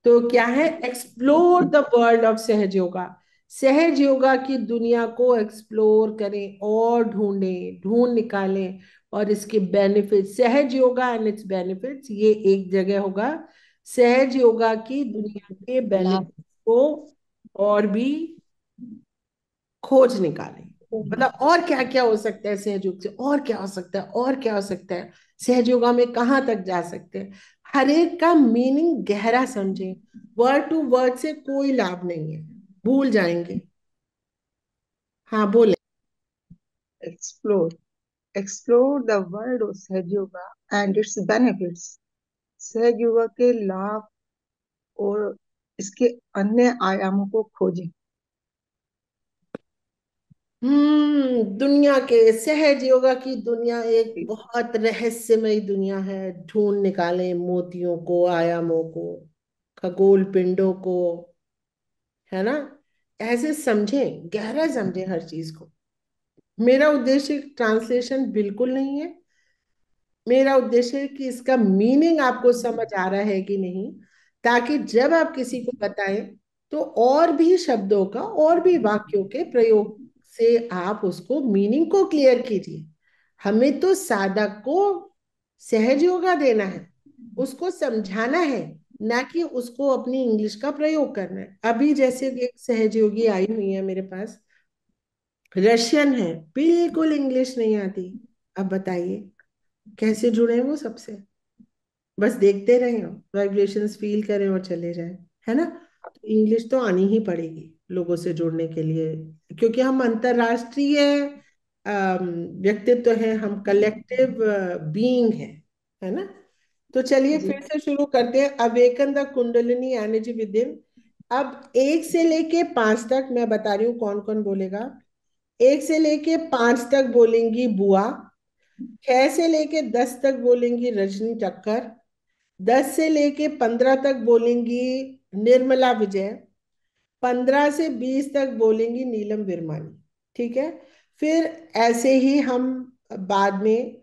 तो क्या है? Explore the world of Sahaj yoga. सहज योगा की दुनिया को एक्सप्लोर करें और ढूंढ निकालें, और इसके बेनिफिट्स, सहज योगा एंड इट्स बेनिफिट्स, ये एक जगह होगा। सहज योगा की दुनिया के बेनिफिट्स को और भी खोज निकालें। मतलब और क्या क्या हो सकता है सहयोग से, और क्या हो सकता है, और क्या हो सकता है, सहज योगा में कहाँ तक जा सकते हैं। हर एक का मीनिंग गहरा समझें, वर्ड टू वर्ड से कोई लाभ नहीं है, भूल जाएंगे। हाँ बोले। Explore the world of Sahaj Yoga and its benefits. सहज योगा के लाभ और इसके अन्य आयामों को खोजें। दुनिया के, सहज योगा की दुनिया एक बहुत रहस्यमय दुनिया है। ढूंढ निकालें मोतियों को, आयामों को, खगोल पिंडों को, है ना। ऐसे समझें, गहरा समझें हर चीज को। मेरा उद्देश्य ट्रांसलेशन बिल्कुल नहीं है, मेरा उद्देश्य है कि इसका मीनिंग आपको समझ आ रहा है कि नहीं, ताकि जब आप किसी को बताएं तो और भी शब्दों का, और भी वाक्यों के प्रयोग से आप उसको मीनिंग को क्लियर कीजिए। हमें तो साधक को सहज योगा देना है, उसको समझाना है, ना कि उसको अपनी इंग्लिश का प्रयोग करना है। अभी जैसे एक सहज योगी आई हुई है मेरे पास, रशियन है, बिल्कुल इंग्लिश नहीं आती। अब बताइए कैसे जुड़े वो सबसे? बस देखते रहे, वाइब्रेशंस फील करें और चले जाए, है ना। तो इंग्लिश तो आनी ही पड़ेगी लोगों से जुड़ने के लिए, क्योंकि हम अंतरराष्ट्रीय व्यक्तित्व है, हम कलेक्टिव बीइंग है ना। तो चलिए जी फिर से शुरू करते हैं। Awaken the Kundalini energy with in. अब 1 से लेके 5 तक मैं बता रही हूँ कौन कौन बोलेगा। 1 से लेके 5 तक बोलेंगी बुआ। 6 से लेके 10 तक बोलेंगी रजनी टक्कर। 10 से लेके 15 तक बोलेंगी निर्मला विजय। 15 से 20 तक बोलेंगी नीलम विरमानी। ठीक है। फिर ऐसे ही हम बाद में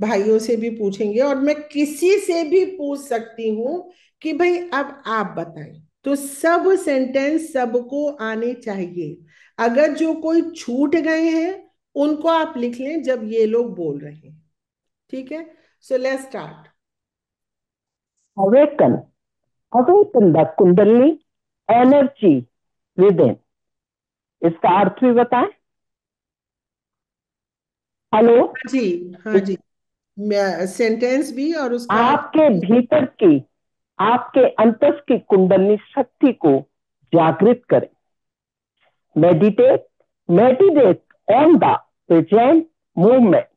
भाइयों से भी पूछेंगे, और मैं किसी से भी पूछ सकती हूँ कि भाई अब आप बताएं। तो सब सेंटेंस सबको आने चाहिए। अगर जो कोई छूट गए हैं उनको आप लिख लें जब ये लोग बोल रहे हैं। ठीक है। So let's start. Awaken. Awaken the Kundalini energy within. इसका अर्थ भी बताएं। हेलो। जी हाँ जी, सेंटेंस भी और उसका आपके भीतर की, आपके अंतस की कुंडली शक्ति को जागृत करें। Meditate meditate on the present movement.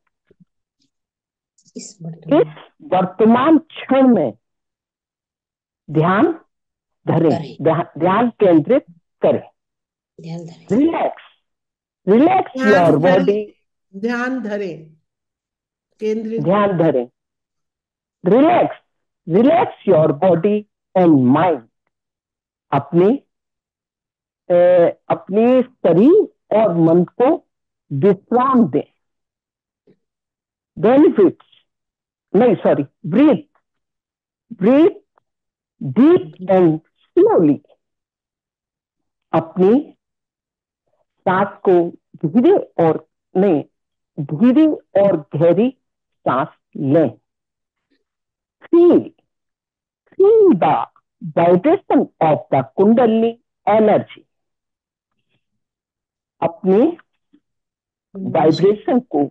इस इस वर्तमान क्षण में ध्यान धरें, ध्यान केंद्रित करें। ध्यान धरें। Relax relax your body. ध्यान धरें, केंद्रित ध्यान धरें। Relax relax your body and mind. अपनी अपने शरीर और मन को विश्राम दें। बेनिफिट्स नहीं, sorry, breathe breathe deep and slowly. अपनी सांस को धीरे और नहीं, धीरे और गहरी सांस लें। Feel feel the vibration of the Kundalini energy. अपनी वाइब्रेशन को,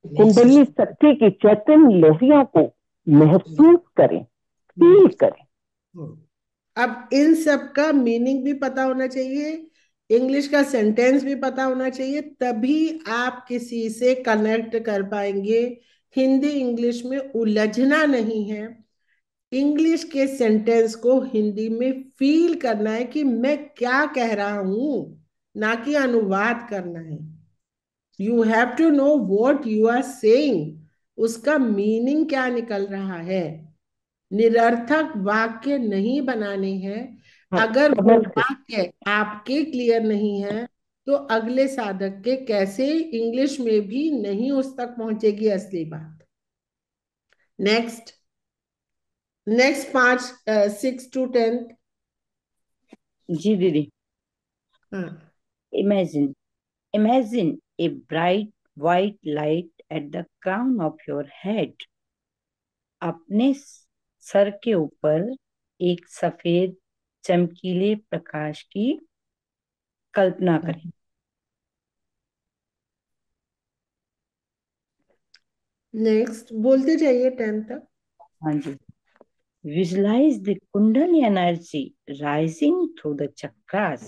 कुंडली शक्ति की चैतन्य लहरियों को महसूस करें, फील करें। अब इन सब का मीनिंग भी पता होना चाहिए, इंग्लिश का सेंटेंस भी पता होना चाहिए, तभी आप किसी से कनेक्ट कर पाएंगे। हिंदी इंग्लिश में उलझना नहीं है। इंग्लिश के सेंटेंस को हिंदी में फील करना है कि मैं क्या कह रहा हूं, ना कि अनुवाद करना है। You have to know what you are saying, उसका मीनिंग क्या निकल रहा है। निरर्थक वाक्य नहीं बनाने हैं। अगर वो वाक्य आपके क्लियर नहीं है तो अगले साधक के कैसे इंग्लिश में भी नहीं उस तक पहुंचेगी असली बात। Next next 5 6 to 10। जी दीदी। Imagine imagine a bright white light at the crown of your head. अपने सर के ऊपर एक सफेद चमकीले प्रकाश की कल्पना करें। नेक्स्ट बोलते जाइए 10 तक। हाँ जी। Visualize the Kundalini energy rising through the chakras.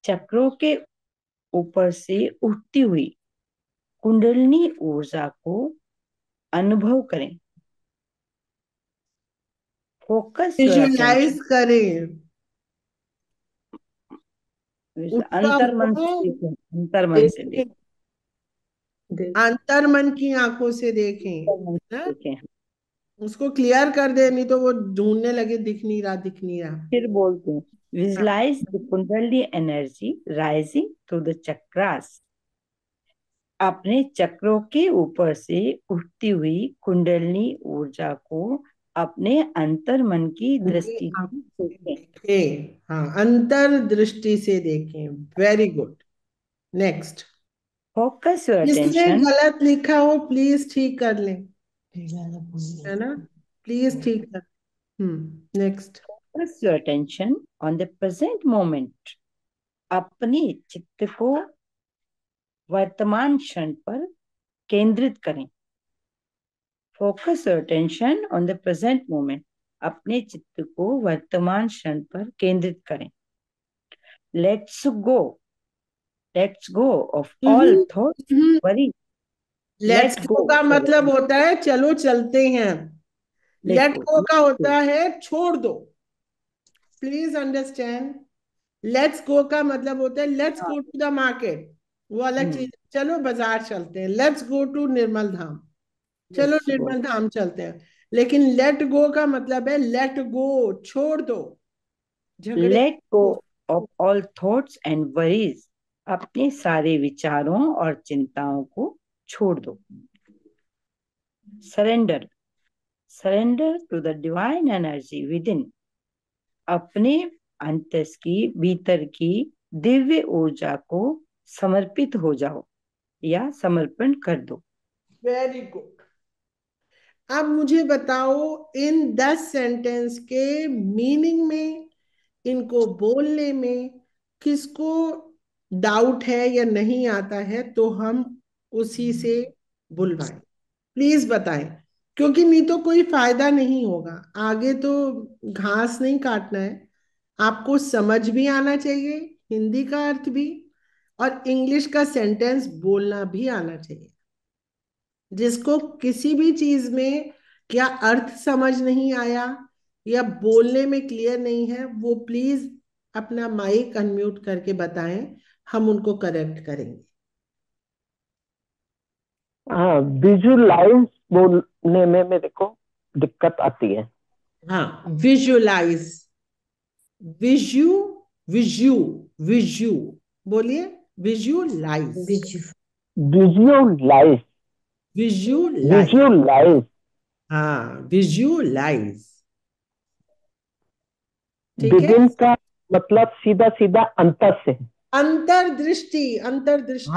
चक्रों के ऊपर से उठती हुई कुंडलिनी ऊर्जा को अनुभव करें। फोकस विजुअलाइज करें, अंतर्मन से देखें, अंतर्मन से देखें, अंतर्मन की आंखों से देखें। उसको क्लियर कर दे, नहीं तो वो ढूंढने लगे दिख नहीं रहा दिख नहीं रहा। फिर बोलते हैं visualise the Kundalini energy rising through the chakras. अपने चक्रों के ऊपर से उठती हुई कुंडलिनी ऊर्जा को अपने अंतर्मन की दृष्टि से देखें। हाँ, अंतर्दृष्टि से देखें। Very good. Next. Focus your जिसने अटेंशन। गलत लिखा हो प्लीज ठीक कर लें, है ना, प्लीज ठीक कर। Next. Focus your attention on the present moment. अपने चित्त को वर्तमान क्षण पर केंद्रित करें। Focus your attention on the present moment. अपने चित्त को वर्तमान क्षण पर केंद्रित करें। Let's go of all thoughts, worry let's let go go का मतलब होता है चलो चलते हैं। लेट लेट गो गो का होता है छोड़ दो। Please understand. लेट्स गो का मतलब होता है let's go to the market, वो अलग चीज। चलो बाजार चलते हैं। लेट्स गो टू निर्मल धाम, चलो लेट्स गो निर्मल धाम चलते हैं। लेकिन लेट गो का मतलब है लेट गो, छोड़ दो झगड़े लेट गो को। Of all thoughts and worries, अपने सारे विचारों और चिंताओं को छोड़ दो। Surrender, surrender to the divine energy within, अपने अंतस की भीतर की दिव्य ऊर्जा को समर्पित हो जाओ या समर्पण कर दो। Very good. अब मुझे बताओ इन 10 सेंटेंस के मीनिंग में, इनको बोलने में किसको डाउट है या नहीं आता है, तो हम उसी से बुलवाएं। प्लीज बताएं, क्योंकि नहीं तो कोई फायदा नहीं होगा। आगे तो घास नहीं काटना है, आपको समझ भी आना चाहिए, हिंदी का अर्थ भी, और इंग्लिश का सेंटेंस बोलना भी आना चाहिए। जिसको किसी भी चीज में क्या अर्थ समझ नहीं आया या बोलने में क्लियर नहीं है, वो प्लीज अपना माइक अनम्यूट करके बताएं, हम उनको करेक्ट करेंगे। हाँ, विजुलाइज बोलने में मेरे को दिक्कत आती है। हाँ, विजुलाइज, विजु, विजु, विजु, बोलिए विजुलाइज, विजुलाइज, विजुलाइज। विजुलाइज। हाँ, विजुलाइज। ठीक है। बिगिन का मतलब सीधा सीधा अंतर से। अंतर्दृष्टि, हाँ, अंतर्दृष्टि,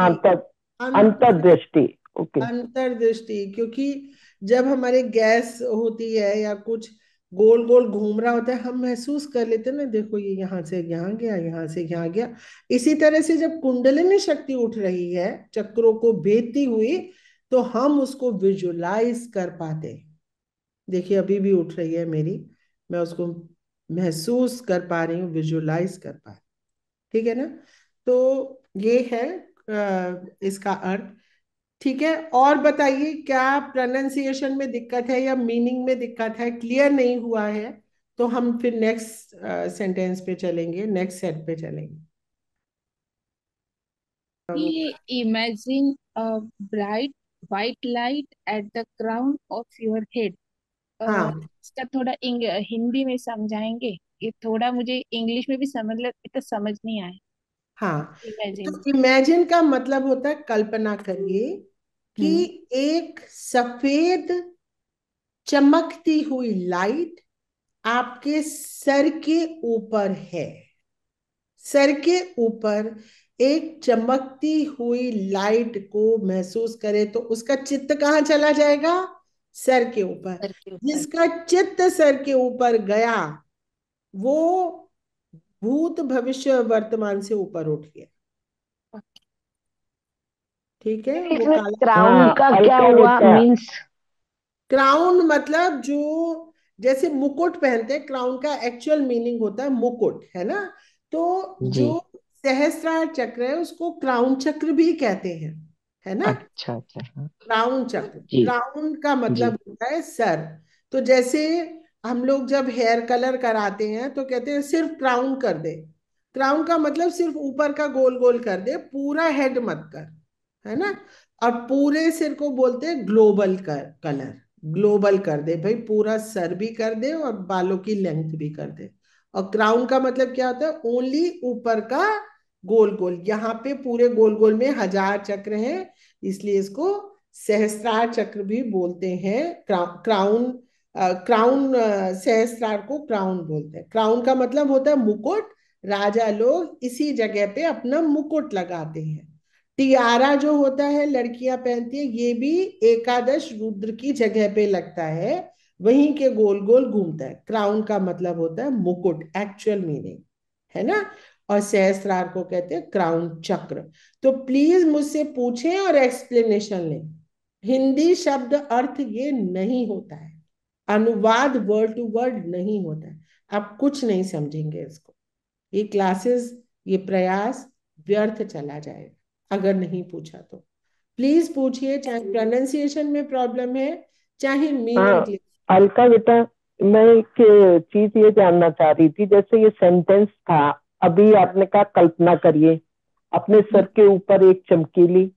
अंतर्दृष्टि। ओके। अंतर्दृष्टि। क्योंकि जब हमारे गैस होती है या कुछ गोल गोल घूम रहा होता है, हम महसूस कर लेते हैं ना, देखो ये यहाँ से यहाँ गया, यहाँ से यहाँ गया। इसी तरह से जब कुंडलिनी शक्ति उठ रही है चक्रों को भेदती हुई, तो हम उसको विजुलाइज कर पाते हैं। देखिए अभी भी उठ रही है मेरी, मैं उसको महसूस कर पा रही हूँ, विजुलाइज कर पा रही हूँ। ठीक है ना। तो ये है इसका अर्थ। ठीक है, और बताइए क्या प्रोनाउंसिएशन में दिक्कत है या मीनिंग में दिक्कत है, क्लियर नहीं हुआ है, तो हम फिर नेक्स्ट सेंटेंस पे चलेंगे, नेक्स्ट सेट पे चलेंगे। Imagine a bright white light at the crown of your head. हाँ इसका थोड़ा हिंदी में समझाएंगे? ये थोड़ा मुझे इंग्लिश में भी समझ नहीं आया। हाँ, इमेजिन। तो इमेजिन का मतलब होता है कल्पना करिए कि एक सफेद चमकती हुई लाइट आपके सर के ऊपर है। सर के ऊपर एक चमकती हुई लाइट को महसूस करे तो उसका चित्त कहाँ चला जाएगा? सर के ऊपर। सर के ऊपर। जिसका चित्त सर के ऊपर गया वो भूत भविष्य वर्तमान से ऊपर उठ गया। ठीक है, वो इसमें काला। क्राउन का क्या हल्का हुआ हल्का। मीन्स? क्राउन मतलब जो जैसे मुकुट पहनते हैं, क्राउन का एक्चुअल मीनिंग होता है मुकुट, है ना। तो जी। जो सहस्त्रार चक्र है उसको क्राउन चक्र भी कहते हैं, है ना। अच्छा अच्छा, हाँ। क्राउन चक्र, जी क्राउन का मतलब जी। होता है सर। तो जैसे हम लोग जब हेयर कलर कराते हैं तो कहते हैं सिर्फ क्राउन कर दे। क्राउन का मतलब सिर्फ ऊपर का गोल गोल कर दे, पूरा हेड मत कर, है ना। और पूरे सिर को बोलते हैं ग्लोबल कलर, ग्लोबल कर दे भाई, पूरा सर भी कर दे और बालों की लेंथ भी कर दे। और क्राउन का मतलब क्या होता है? ओनली ऊपर का गोल गोल, यहाँ पे पूरे गोल गोल में 1000 चक्र हैं, इसलिए इसको सहस्त्रार चक्र भी बोलते हैं। क्राउन, क्राउन, सहस्त्रार को क्राउन बोलते हैं। क्राउन का मतलब होता है मुकुट। राजा लोग इसी जगह पे अपना मुकुट लगाते हैं। टियारा जो होता है लड़कियां पहनती है, ये भी एकादश रुद्र की जगह पे लगता है, वहीं के गोल गोल घूमता है। क्राउन का मतलब होता है मुकुट, एक्चुअल मीनिंग, है ना। और सहस्त्रार को कहते हैं क्राउन चक्र। तो प्लीज मुझसे पूछें और एक्सप्लेनेशन लें। हिंदी शब्द अर्थ ये नहीं होता है, अनुवाद वर्ड टू वर्ड नहीं होता है। आप कुछ नहीं समझेंगे इसको। ये क्लासेस, ये प्रयास व्यर्थ चला जाएगा अगर नहीं पूछा तो। प्लीज पूछिए, चाहे प्रोनाउंसिएशन में प्रॉब्लम है चाहे मीनिंग हाँ क्लियर। अलका बेटा, मैं एक चीज ये जानना चाह रही थी, जैसे ये सेंटेंस था, अभी आपने कहा कल्पना करिए अपने सर के ऊपर एक चमकीली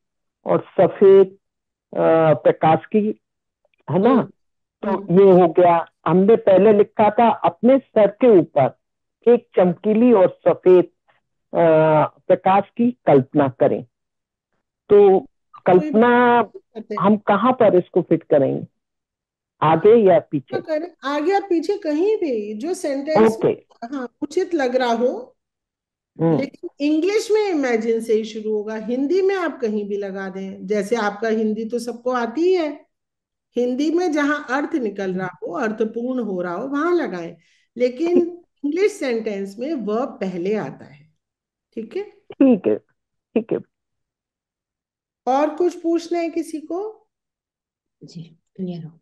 और सफेद प्रकाश की, है ना? तो ये हो गया। हमने पहले लिखा था अपने सर के ऊपर एक चमकीली और सफेद प्रकाश की कल्पना करें। तो कोई कल्पना बात हम कहाँ पर इसको फिट करेंगे, आगे या पीछे? करें, आगे या पीछे कहीं भी जो सेंटेंस ओके। हाँ उचित लग रहा हो। हम्म। लेकिन इंग्लिश में इमेजिन से ही शुरू होगा, हिंदी में आप कहीं भी लगा दें, जैसे आपका हिंदी तो सबको आती ही है। हिंदी में जहां अर्थ निकल रहा हो, अर्थपूर्ण हो रहा हो, वहां लगाएं। लेकिन इंग्लिश सेंटेंस में वर्ब पहले आता है। ठीक है। ठीक है, ठीक है। और कुछ पूछना है किसी को? जी क्लियर हो।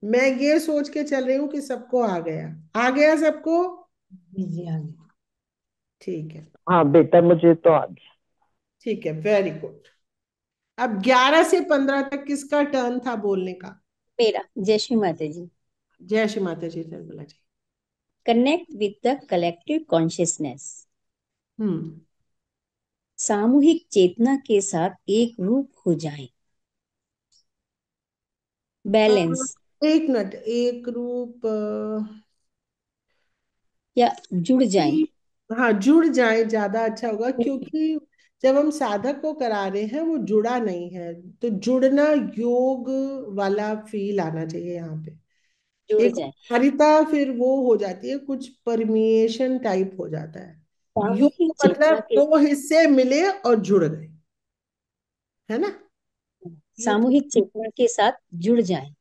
मैं ये सोच के चल रही हूँ कि सबको आ गया, आ गया सबको? जी आ गया। ठीक है। हाँ बेटा, मुझे तो आ गया। ठीक है, वेरी गुड। अब 11 से 15 तक किसका टर्न था बोलने का? मेरा। जय श्री माता जी। जय Shri Mata ji, Nirmala ji. Connect with the collective consciousness. Hmm. सामूहिक चेतना के साथ एक रूप हो जाएं। बैलेंस एक मिनट, एक रूप या जुड़ जाएं। हाँ जुड़ जाए ज्यादा अच्छा होगा, क्योंकि जब हम साधक को करा रहे हैं वो जुड़ा नहीं है। तो जुड़ना, योग वाला फील आना चाहिए यहाँ पे। जुड़ एक जाएं। कारिता फिर वो हो जाती है, कुछ परमिएशन टाइप हो जाता है। योग सामूहिक चेतना मतलब के दो हिस्से मिले और जुड़ गए, है ना? ये तो सामूहिक चेतना के साथ जुड़ जाएं।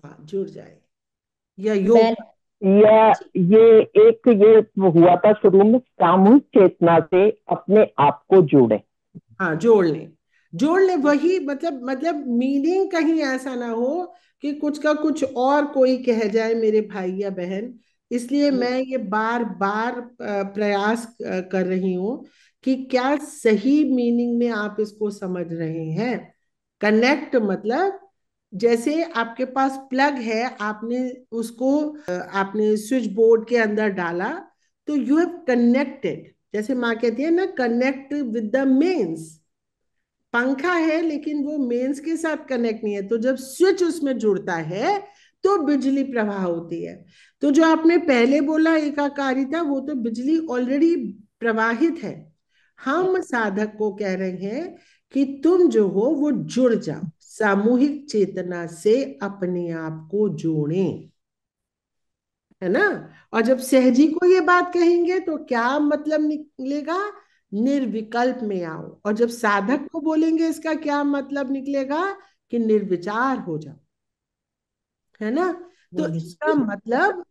हाँ जुड़ जाए, या योग। बैलेंस। या ये एक ये हुआ था शुरू में, सामूहिक चेतना से अपने आप को जोड़े। हाँ जोड़ लें, जोड़ लें, वही मतलब मीनिंग कहीं ऐसा ना हो कि कुछ का कुछ और कोई कह जाए मेरे भाई या बहन। इसलिए मैं ये बार बार प्रयास कर रही हूँ कि क्या सही मीनिंग में आप इसको समझ रहे हैं। कनेक्ट मतलब जैसे आपके पास प्लग है, आपने उसको आपने स्विच बोर्ड के अंदर डाला, तो यू हैव कनेक्टेड। जैसे माँ कहती है ना, कनेक्ट विद द मेंस। पंखा है लेकिन वो मेंस के साथ कनेक्ट नहीं है, तो जब स्विच उसमें जुड़ता है तो बिजली प्रवाह होती है। तो जो आपने पहले बोला एकाकारिता, वो तो बिजली ऑलरेडी प्रवाहित है। हम साधक को कह रहे हैं कि तुम जो हो वो जुड़ जाओ, सामूहिक चेतना से अपने आप को जोड़ें, है ना? और जब सहजी को ये बात कहेंगे तो क्या मतलब निकलेगा? निर्विकल्प में आओ। और जब साधक को बोलेंगे इसका क्या मतलब निकलेगा? कि निर्विचार हो जाओ, है ना? तो इसका मतलब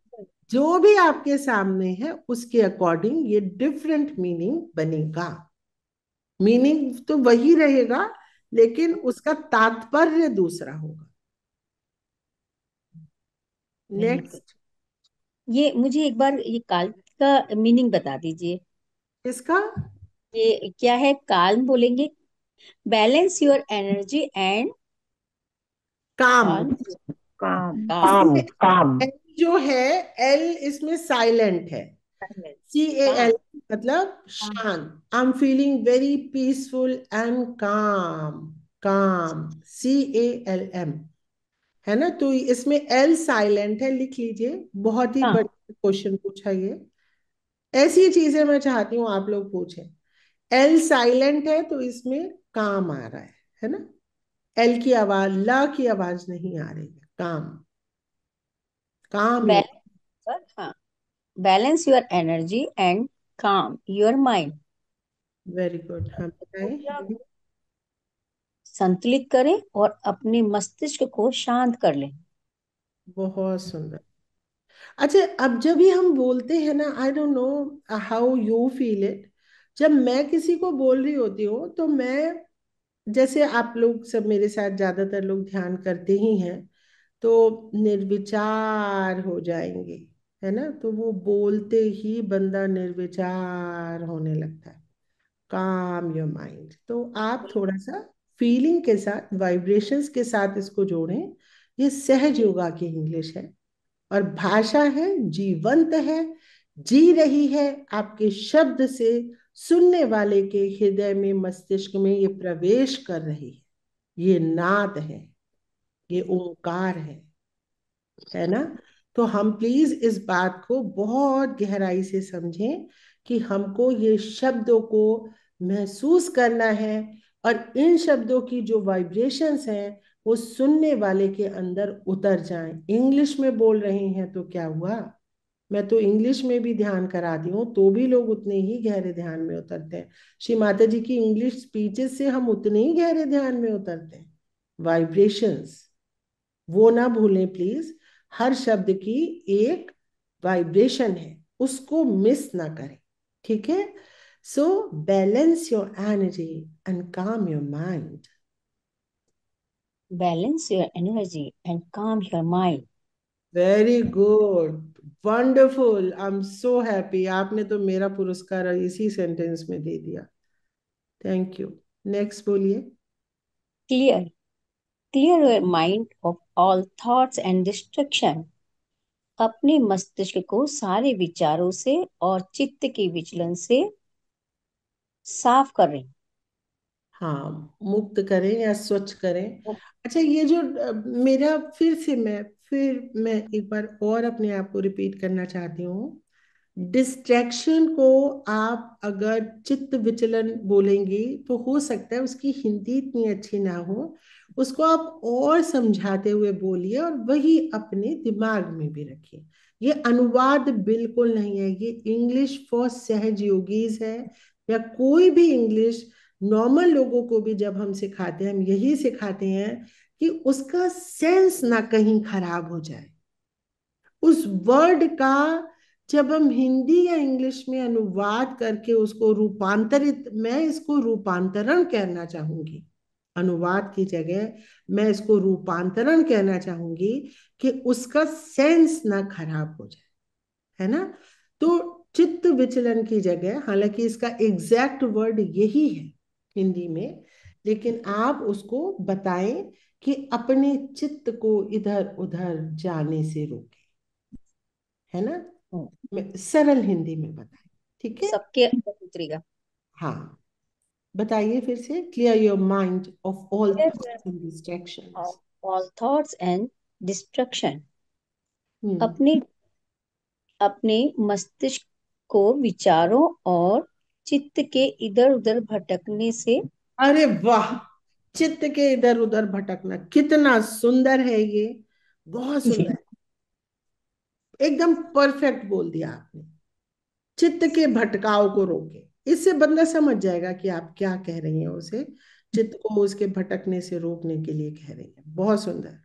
जो भी आपके सामने है उसके अकॉर्डिंग ये डिफरेंट मीनिंग बनेगा। मीनिंग तो वही रहेगा, लेकिन उसका तात्पर्य दूसरा होगा। नेक्स्ट। ये मुझे एक बार ये काल का मीनिंग बता दीजिए। इसका ये क्या है? काल्म बोलेंगे, बैलेंस योर एनर्जी एंड काम। काल्म। काम। काम, इसमें काम। एल जो है, एल इसमें साइलेंट है। CAL मतलब शांत। I am feeling very peaceful and काम। काम, CALM, है ना? तो इसमें एल साइलेंट है, लिख लीजिए। बहुत ही हाँ। बड़ा क्वेश्चन पूछा ये। ऐसी चीजें मैं चाहती हूँ आप लोग पूछें। एल साइलेंट है तो इसमें काम आ रहा है ना? एल की आवाज, ला की आवाज नहीं आ रही है। काम, काम यो। बैलेंस। हाँ, बैलेंस योर एनर्जी एंड काम योर माइंड। Very good. हाँ बताएं। संतुलित करें और अपने मस्तिष्क को शांत कर लें। बहुत सुंदर। अच्छा, अब जब भी हम बोलते हैं ना, I don't know how you feel it, जब मैं किसी को बोल रही होती हूँ तो मैं, जैसे आप लोग सब मेरे साथ ज्यादातर लोग ध्यान करते ही हैं, तो निर्विचार हो जाएंगे, है ना? तो वो बोलते ही बंदा निर्विचार होने लगता है। काम योर माइंड। तो आप थोड़ा सा फीलिंग के साथ, वाइब्रेशंस के साथ इसको जोड़ें। ये सहज योगा की इंग्लिश है और भाषा है, जीवंत है, जी रही है आपके शब्द से, सुनने वाले के हृदय में, मस्तिष्क में ये प्रवेश कर रही है। ये नाद है, ये ओंकार है ना। तो हम प्लीज इस बात को बहुत गहराई से समझें कि हमको ये शब्दों को महसूस करना है और इन शब्दों की जो वाइब्रेशंस हैं वो सुनने वाले के अंदर उतर जाएं। इंग्लिश में बोल रहे हैं तो क्या हुआ, मैं तो इंग्लिश में भी ध्यान करा दी हूँ तो भी लोग उतने ही गहरे ध्यान में उतरते हैं। श्री माता जी की इंग्लिश स्पीचेस से हम उतने ही गहरे ध्यान में उतरते हैं। वाइब्रेशंस वो ना भूलें प्लीज, हर शब्द की एक वाइब्रेशन है, उसको मिस ना करें, ठीक है। So balance your energy and काम your mind. Balance your energy and calm your mind. Very good, wonderful, I am so happy. आपने तो मेरा पुरस्कार इसी सेंटेंस में दे दिया। Thank you. नेक्स्ट बोलिए। Clear. Clear your mind of all thoughts and distraction. अपने मस्तिष्क को सारे विचारों से और चित्त के विचलन से साफ करें। हाँ, मुक्त करें या स्वच्छ करें। अच्छा, ये जो मेरा फिर मैं एक बार और अपने आप को रिपीट करना चाहती हूँ। डिस्ट्रैक्शन को आप अगर चित्त विचलन बोलेंगी तो हो सकता है उसकी हिंदी इतनी अच्छी ना हो, उसको आप और समझाते हुए बोलिए और वही अपने दिमाग में भी रखिए। ये अनुवाद बिल्कुल नहीं है, ये इंग्लिश फॉर सहज योगीज है, या कोई भी इंग्लिश नॉर्मल लोगों को भी जब हम सिखाते हैं, हम यही सिखाते हैं कि उसका सेंस ना कहीं खराब हो जाए। उस वर्ड का जब हम हिंदी या इंग्लिश में अनुवाद करके उसको रूपांतरित, मैं इसको रूपांतरण कहना चाहूंगी, अनुवाद की जगह मैं इसको रूपांतरण कहना चाहूंगी कि उसका सेंस ना खराब हो जाए, है ना। तो चित्त विचलन की जगह, हालांकि इसका एग्जैक्ट वर्ड यही है हिंदी में, लेकिन आप उसको बताएं कि अपने चित्त को इधर उधर जाने से रोके, है ना। मैं सरल हिंदी में बताएं, ठीक है। सबके अंदर उतरेगा। हाँ, बताइए फिर से। Clear your mind of all Clear thoughts and distractions. of all thoughts and distraction. अपने अपने मस्तिष्क को विचारों और चित्त के इधर उधर भटकने से। अरे वाह, चित्त के इधर उधर भटकना कितना सुंदर है, ये बहुत सुंदर है, एकदम परफेक्ट बोल दिया आपने। चित्त के भटकाव को रोके, इससे बंदा समझ जाएगा कि आप क्या कह रही हैं उसे। चित्त को उसके भटकने से रोकने के लिए कह रही हैं। बहुत सुंदर,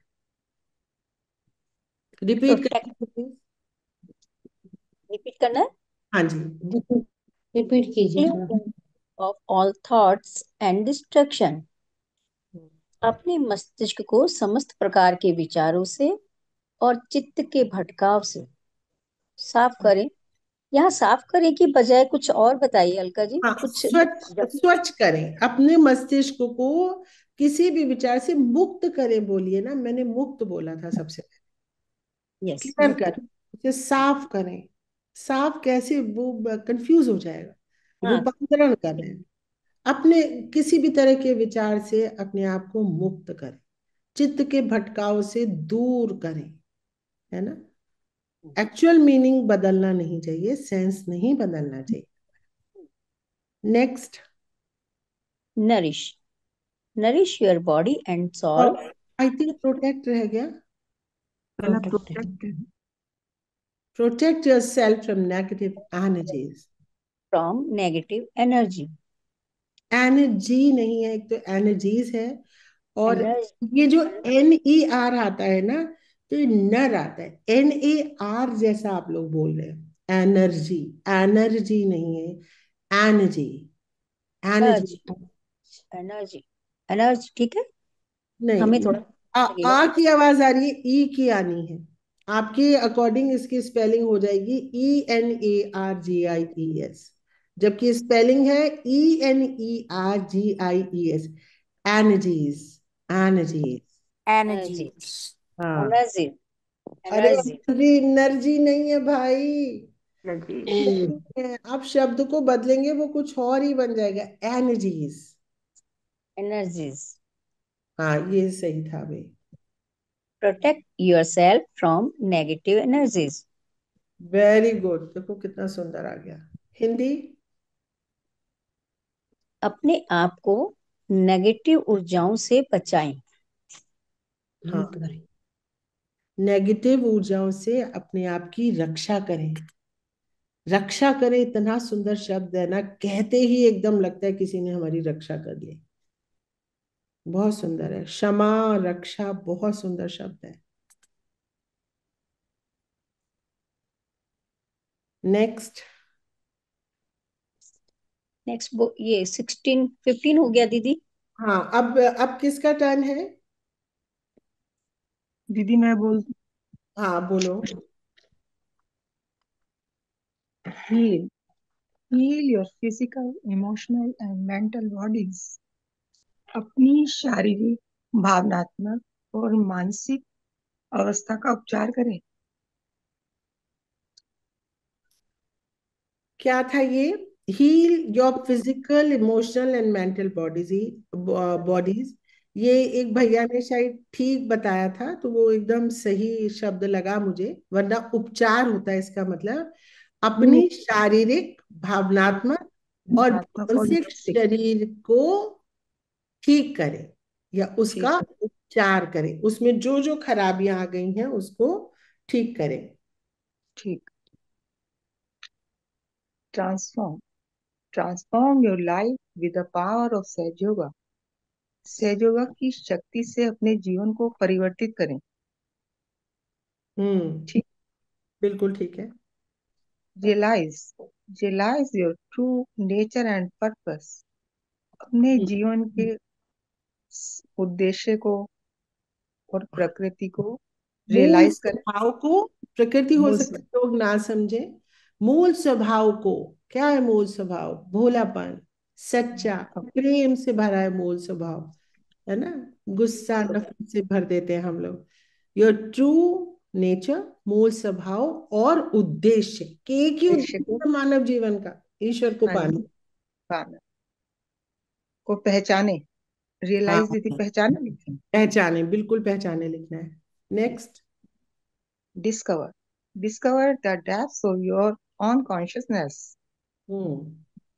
रिपीट करें। रिपीट करना है। हाँ जी, रिपीट कीजिए। Of all thoughts and distraction. अपने मस्तिष्क को समस्त प्रकार के विचारों से और चित्त के भटकाव से साफ करें। यहाँ साफ करें की बजाय कुछ और बताइए अलका जी। हाँ, कुछ स्वच्छ करें अपने मस्तिष्क को, किसी भी विचार से मुक्त करें। बोलिए ना, मैंने मुक्त बोला था सबसे पहले। यस, क्लियर करें, उसे साफ करें। साफ कैसे, वो कंफ्यूज हो जाएगा। रूपांतरण करें, अपने किसी भी तरह के विचार से अपने आप को मुक्त करें, चित्त के भटकाव से दूर करें, है ना। एक्चुअल मीनिंग बदलना नहीं चाहिए, सेंस नहीं बदलना चाहिए। Next, nourish. Nourish your body and soul. I think protect रह गया। Protect yourself from negative energies. From negative energy. Energy नहीं है, एक तो एनर्जीज है, और ये जो NER आता है ना, तो ये नर आता है। NAR जैसा आप लोग बोल रहे हैं, एनर्जी, एनर्जी नहीं है, एनर्जी, एनर्जी, एनर्जी, एनर्जी, ठीक है। नहीं, हमें थोड़ा आ की आवाज आ रही है, ई की आनी है। आपके अकॉर्डिंग इसकी स्पेलिंग हो जाएगी ENARGIES, जबकि स्पेलिंग है ENERGIES। Energies, energies. एनर्जीज। हाँ, एनर्जी, अरे एनर्जी, एनर्जी नहीं है भाई, एनर्जी, नहीं है। आप शब्द को बदलेंगे वो कुछ और ही बन जाएगा, एनर्जीज। एनर्जीज। हाँ, ये सही था भाई। Protect yourself from negative energies. Very good, देखो कितना सुंदर आ गया। हिंदी। अपने आप को नेगेटिव ऊर्जाओं से बचाएं। हाँ, नेगेटिव ऊर्जाओं से अपने आप की रक्षा करें। रक्षा करें, इतना सुंदर शब्द है ना, कहते ही एकदम लगता है किसी ने हमारी रक्षा कर ली। बहुत सुंदर है, क्षमा, रक्षा, बहुत सुंदर शब्द है। नेक्स्ट। नेक्स्ट ये 15 हो गया दीदी। हाँ, अब किसका टर्न है? दीदी मैं बोल हाँ, बोलो। heal heal your physical, emotional and mental bodies। अपनी शारीरिक, भावनात्मक और मानसिक अवस्था का उपचार करें। क्या था ये? Heal your physical, emotional and mental bodies. ये एक भैया ने शायद ठीक बताया था, तो वो एकदम सही शब्द लगा मुझे, वरना उपचार होता है इसका मतलब अपनी शारीरिक, भावनात्मक और भावनात्मक और मानसिक मानसिक। शरीर को ठीक करें या उसका ठीक है, उपचार करें, उसमें जो जो खराबियां आ गई हैं उसको ठीक करें। ठीक। Transform transform your life with the power of Sahaj yoga. सहज योगा की शक्ति से अपने जीवन को परिवर्तित करें। ठीक। बिल्कुल ठीक है। Realise realise your true nature and purpose. अपने जीवन के उद्देश्य को और प्रकृति को मूल रियलाइज करें। स्वभाव को, प्रकृति हो मूल सकता है लोग ना समझे, मूल स्वभाव को। क्या है मूल स्वभाव? भोलापन, सच्चा, प्रेम से भरा है मूल स्वभाव, है ना। गुस्सा, नफरत से भर देते हैं हम लोग। योर ट्रू नेचर, मूल स्वभाव और उद्देश्य, के एक ही उद्देश्य को, उद्देश्य है मानव जीवन का, ईश्वर को हाँ जी, पाना। पाना को पहचाने। हाँ, रियलाइज दीदी पहचाने लिखें। पहचाने, बिल्कुल पहचाने लिखना है। Next. Discover discover the depths of your on consciousness.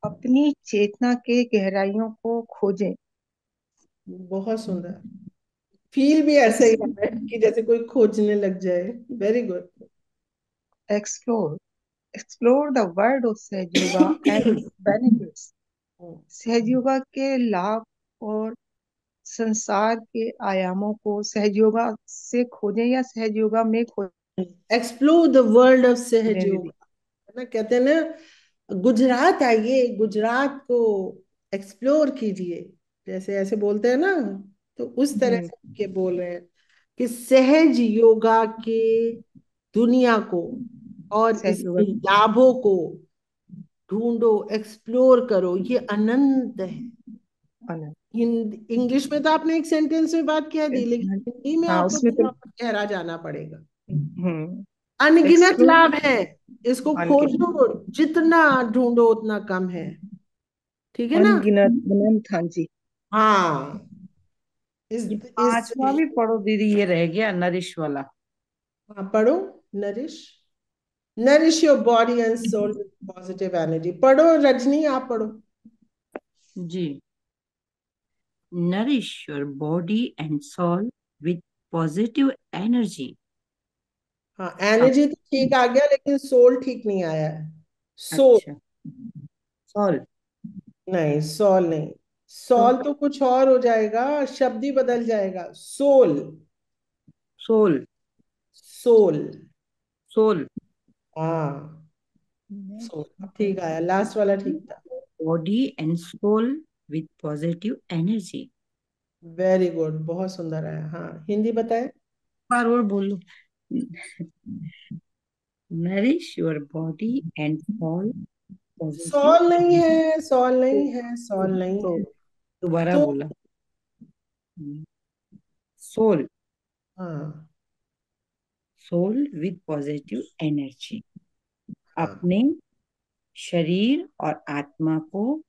अपनी चेतना के गहराइयों को खोजें। बहुत सुंदर। फील भी ऐसा ही होता है कि जैसे कोई खोजने लग जाए। Very good. Explore explore the world of Sahaj Yoga and benefits. सहज योगा के लाभ और संसार के आयामों को सहज योगा से खोजें या सहज योगा में खोजें। एक्सप्लोर द वर्ल्ड ऑफ सहज दीदी योगा, है ना। कहते हैं ना, गुजरात आइए, गुजरात को एक्सप्लोर कीजिए, जैसे ऐसे बोलते हैं ना, तो उस तरह से के बोल रहे हैं कि सहज योगा के दुनिया को और सहज योगा इसके लाभों को ढूंढो, एक्सप्लोर करो, ये अनंत है। आनंद। इंग्लिश में तो आपने एक सेंटेंस में बात कह दी, लेकिन हिंदी में हाँ आपको उसमें थोड़ा तो और गहरा जाना पड़ेगा। अनगिनत एक्सप्लोर लाभ है, इसको अनगिनत खोजो, जितना ढूंढो उतना कम है। ठीक है ना। अनगिनत अनंत। हाँ जी। हाँ, ये इस पांचवा भी पढ़ो दीदी, ये रह गया नरिश वाला। हाँ, पढ़ो। Nourish nourish your body and soul with positive energy. पढ़ो रजनी, आप पढ़ो। जी। Nourish your body and soul with positive energy. हाँ, एनर्जी तो ठीक आ गया, लेकिन सोल ठीक नहीं आया है। सोल अच्छा, सोल नहीं, सॉल नहीं। तो सॉल तो कुछ और हो जाएगा, शब्द ही बदल जाएगा। Soul, soul soul. सोल हाँ, सोल ठीक आया, लास्ट वाला ठीक था। Body and soul with positive energy. Very good, बहुत सुंदर आया। हाँ, हिंदी बताए। बार और बोलो। Nourish your body and soul positive. Soul नहीं है, सॉल नहीं है, सॉल नहीं है। दोबारा तो बोला। सोल, हाँ सोल विद पॉजिटिव एनर्जी। अपने शरीर और आत्मा को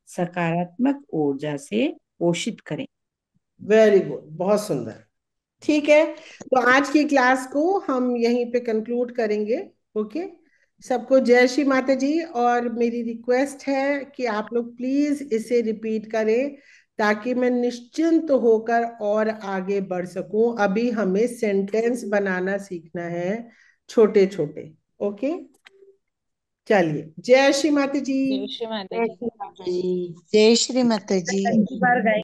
सकारात्मक ऊर्जा से पोषित करें। वेरी गुड, बहुत सुंदर। ठीक है, तो आज की क्लास को हम यहीं पे कंक्लूड करेंगे। ओके, सबको जय श्री माता जी। और मेरी रिक्वेस्ट है कि आप लोग प्लीज इसे रिपीट करें ताकि मैं निश्चिंत होकर और आगे बढ़ सकूं। अभी हमें सेंटेंस बनाना सीखना है छोटे छोटे। ओके, चलिए, जय श्री माता जी। जय श्री माता जय जी। श्री माता जी। जय श्री माता जी। एक बार गाएंगे।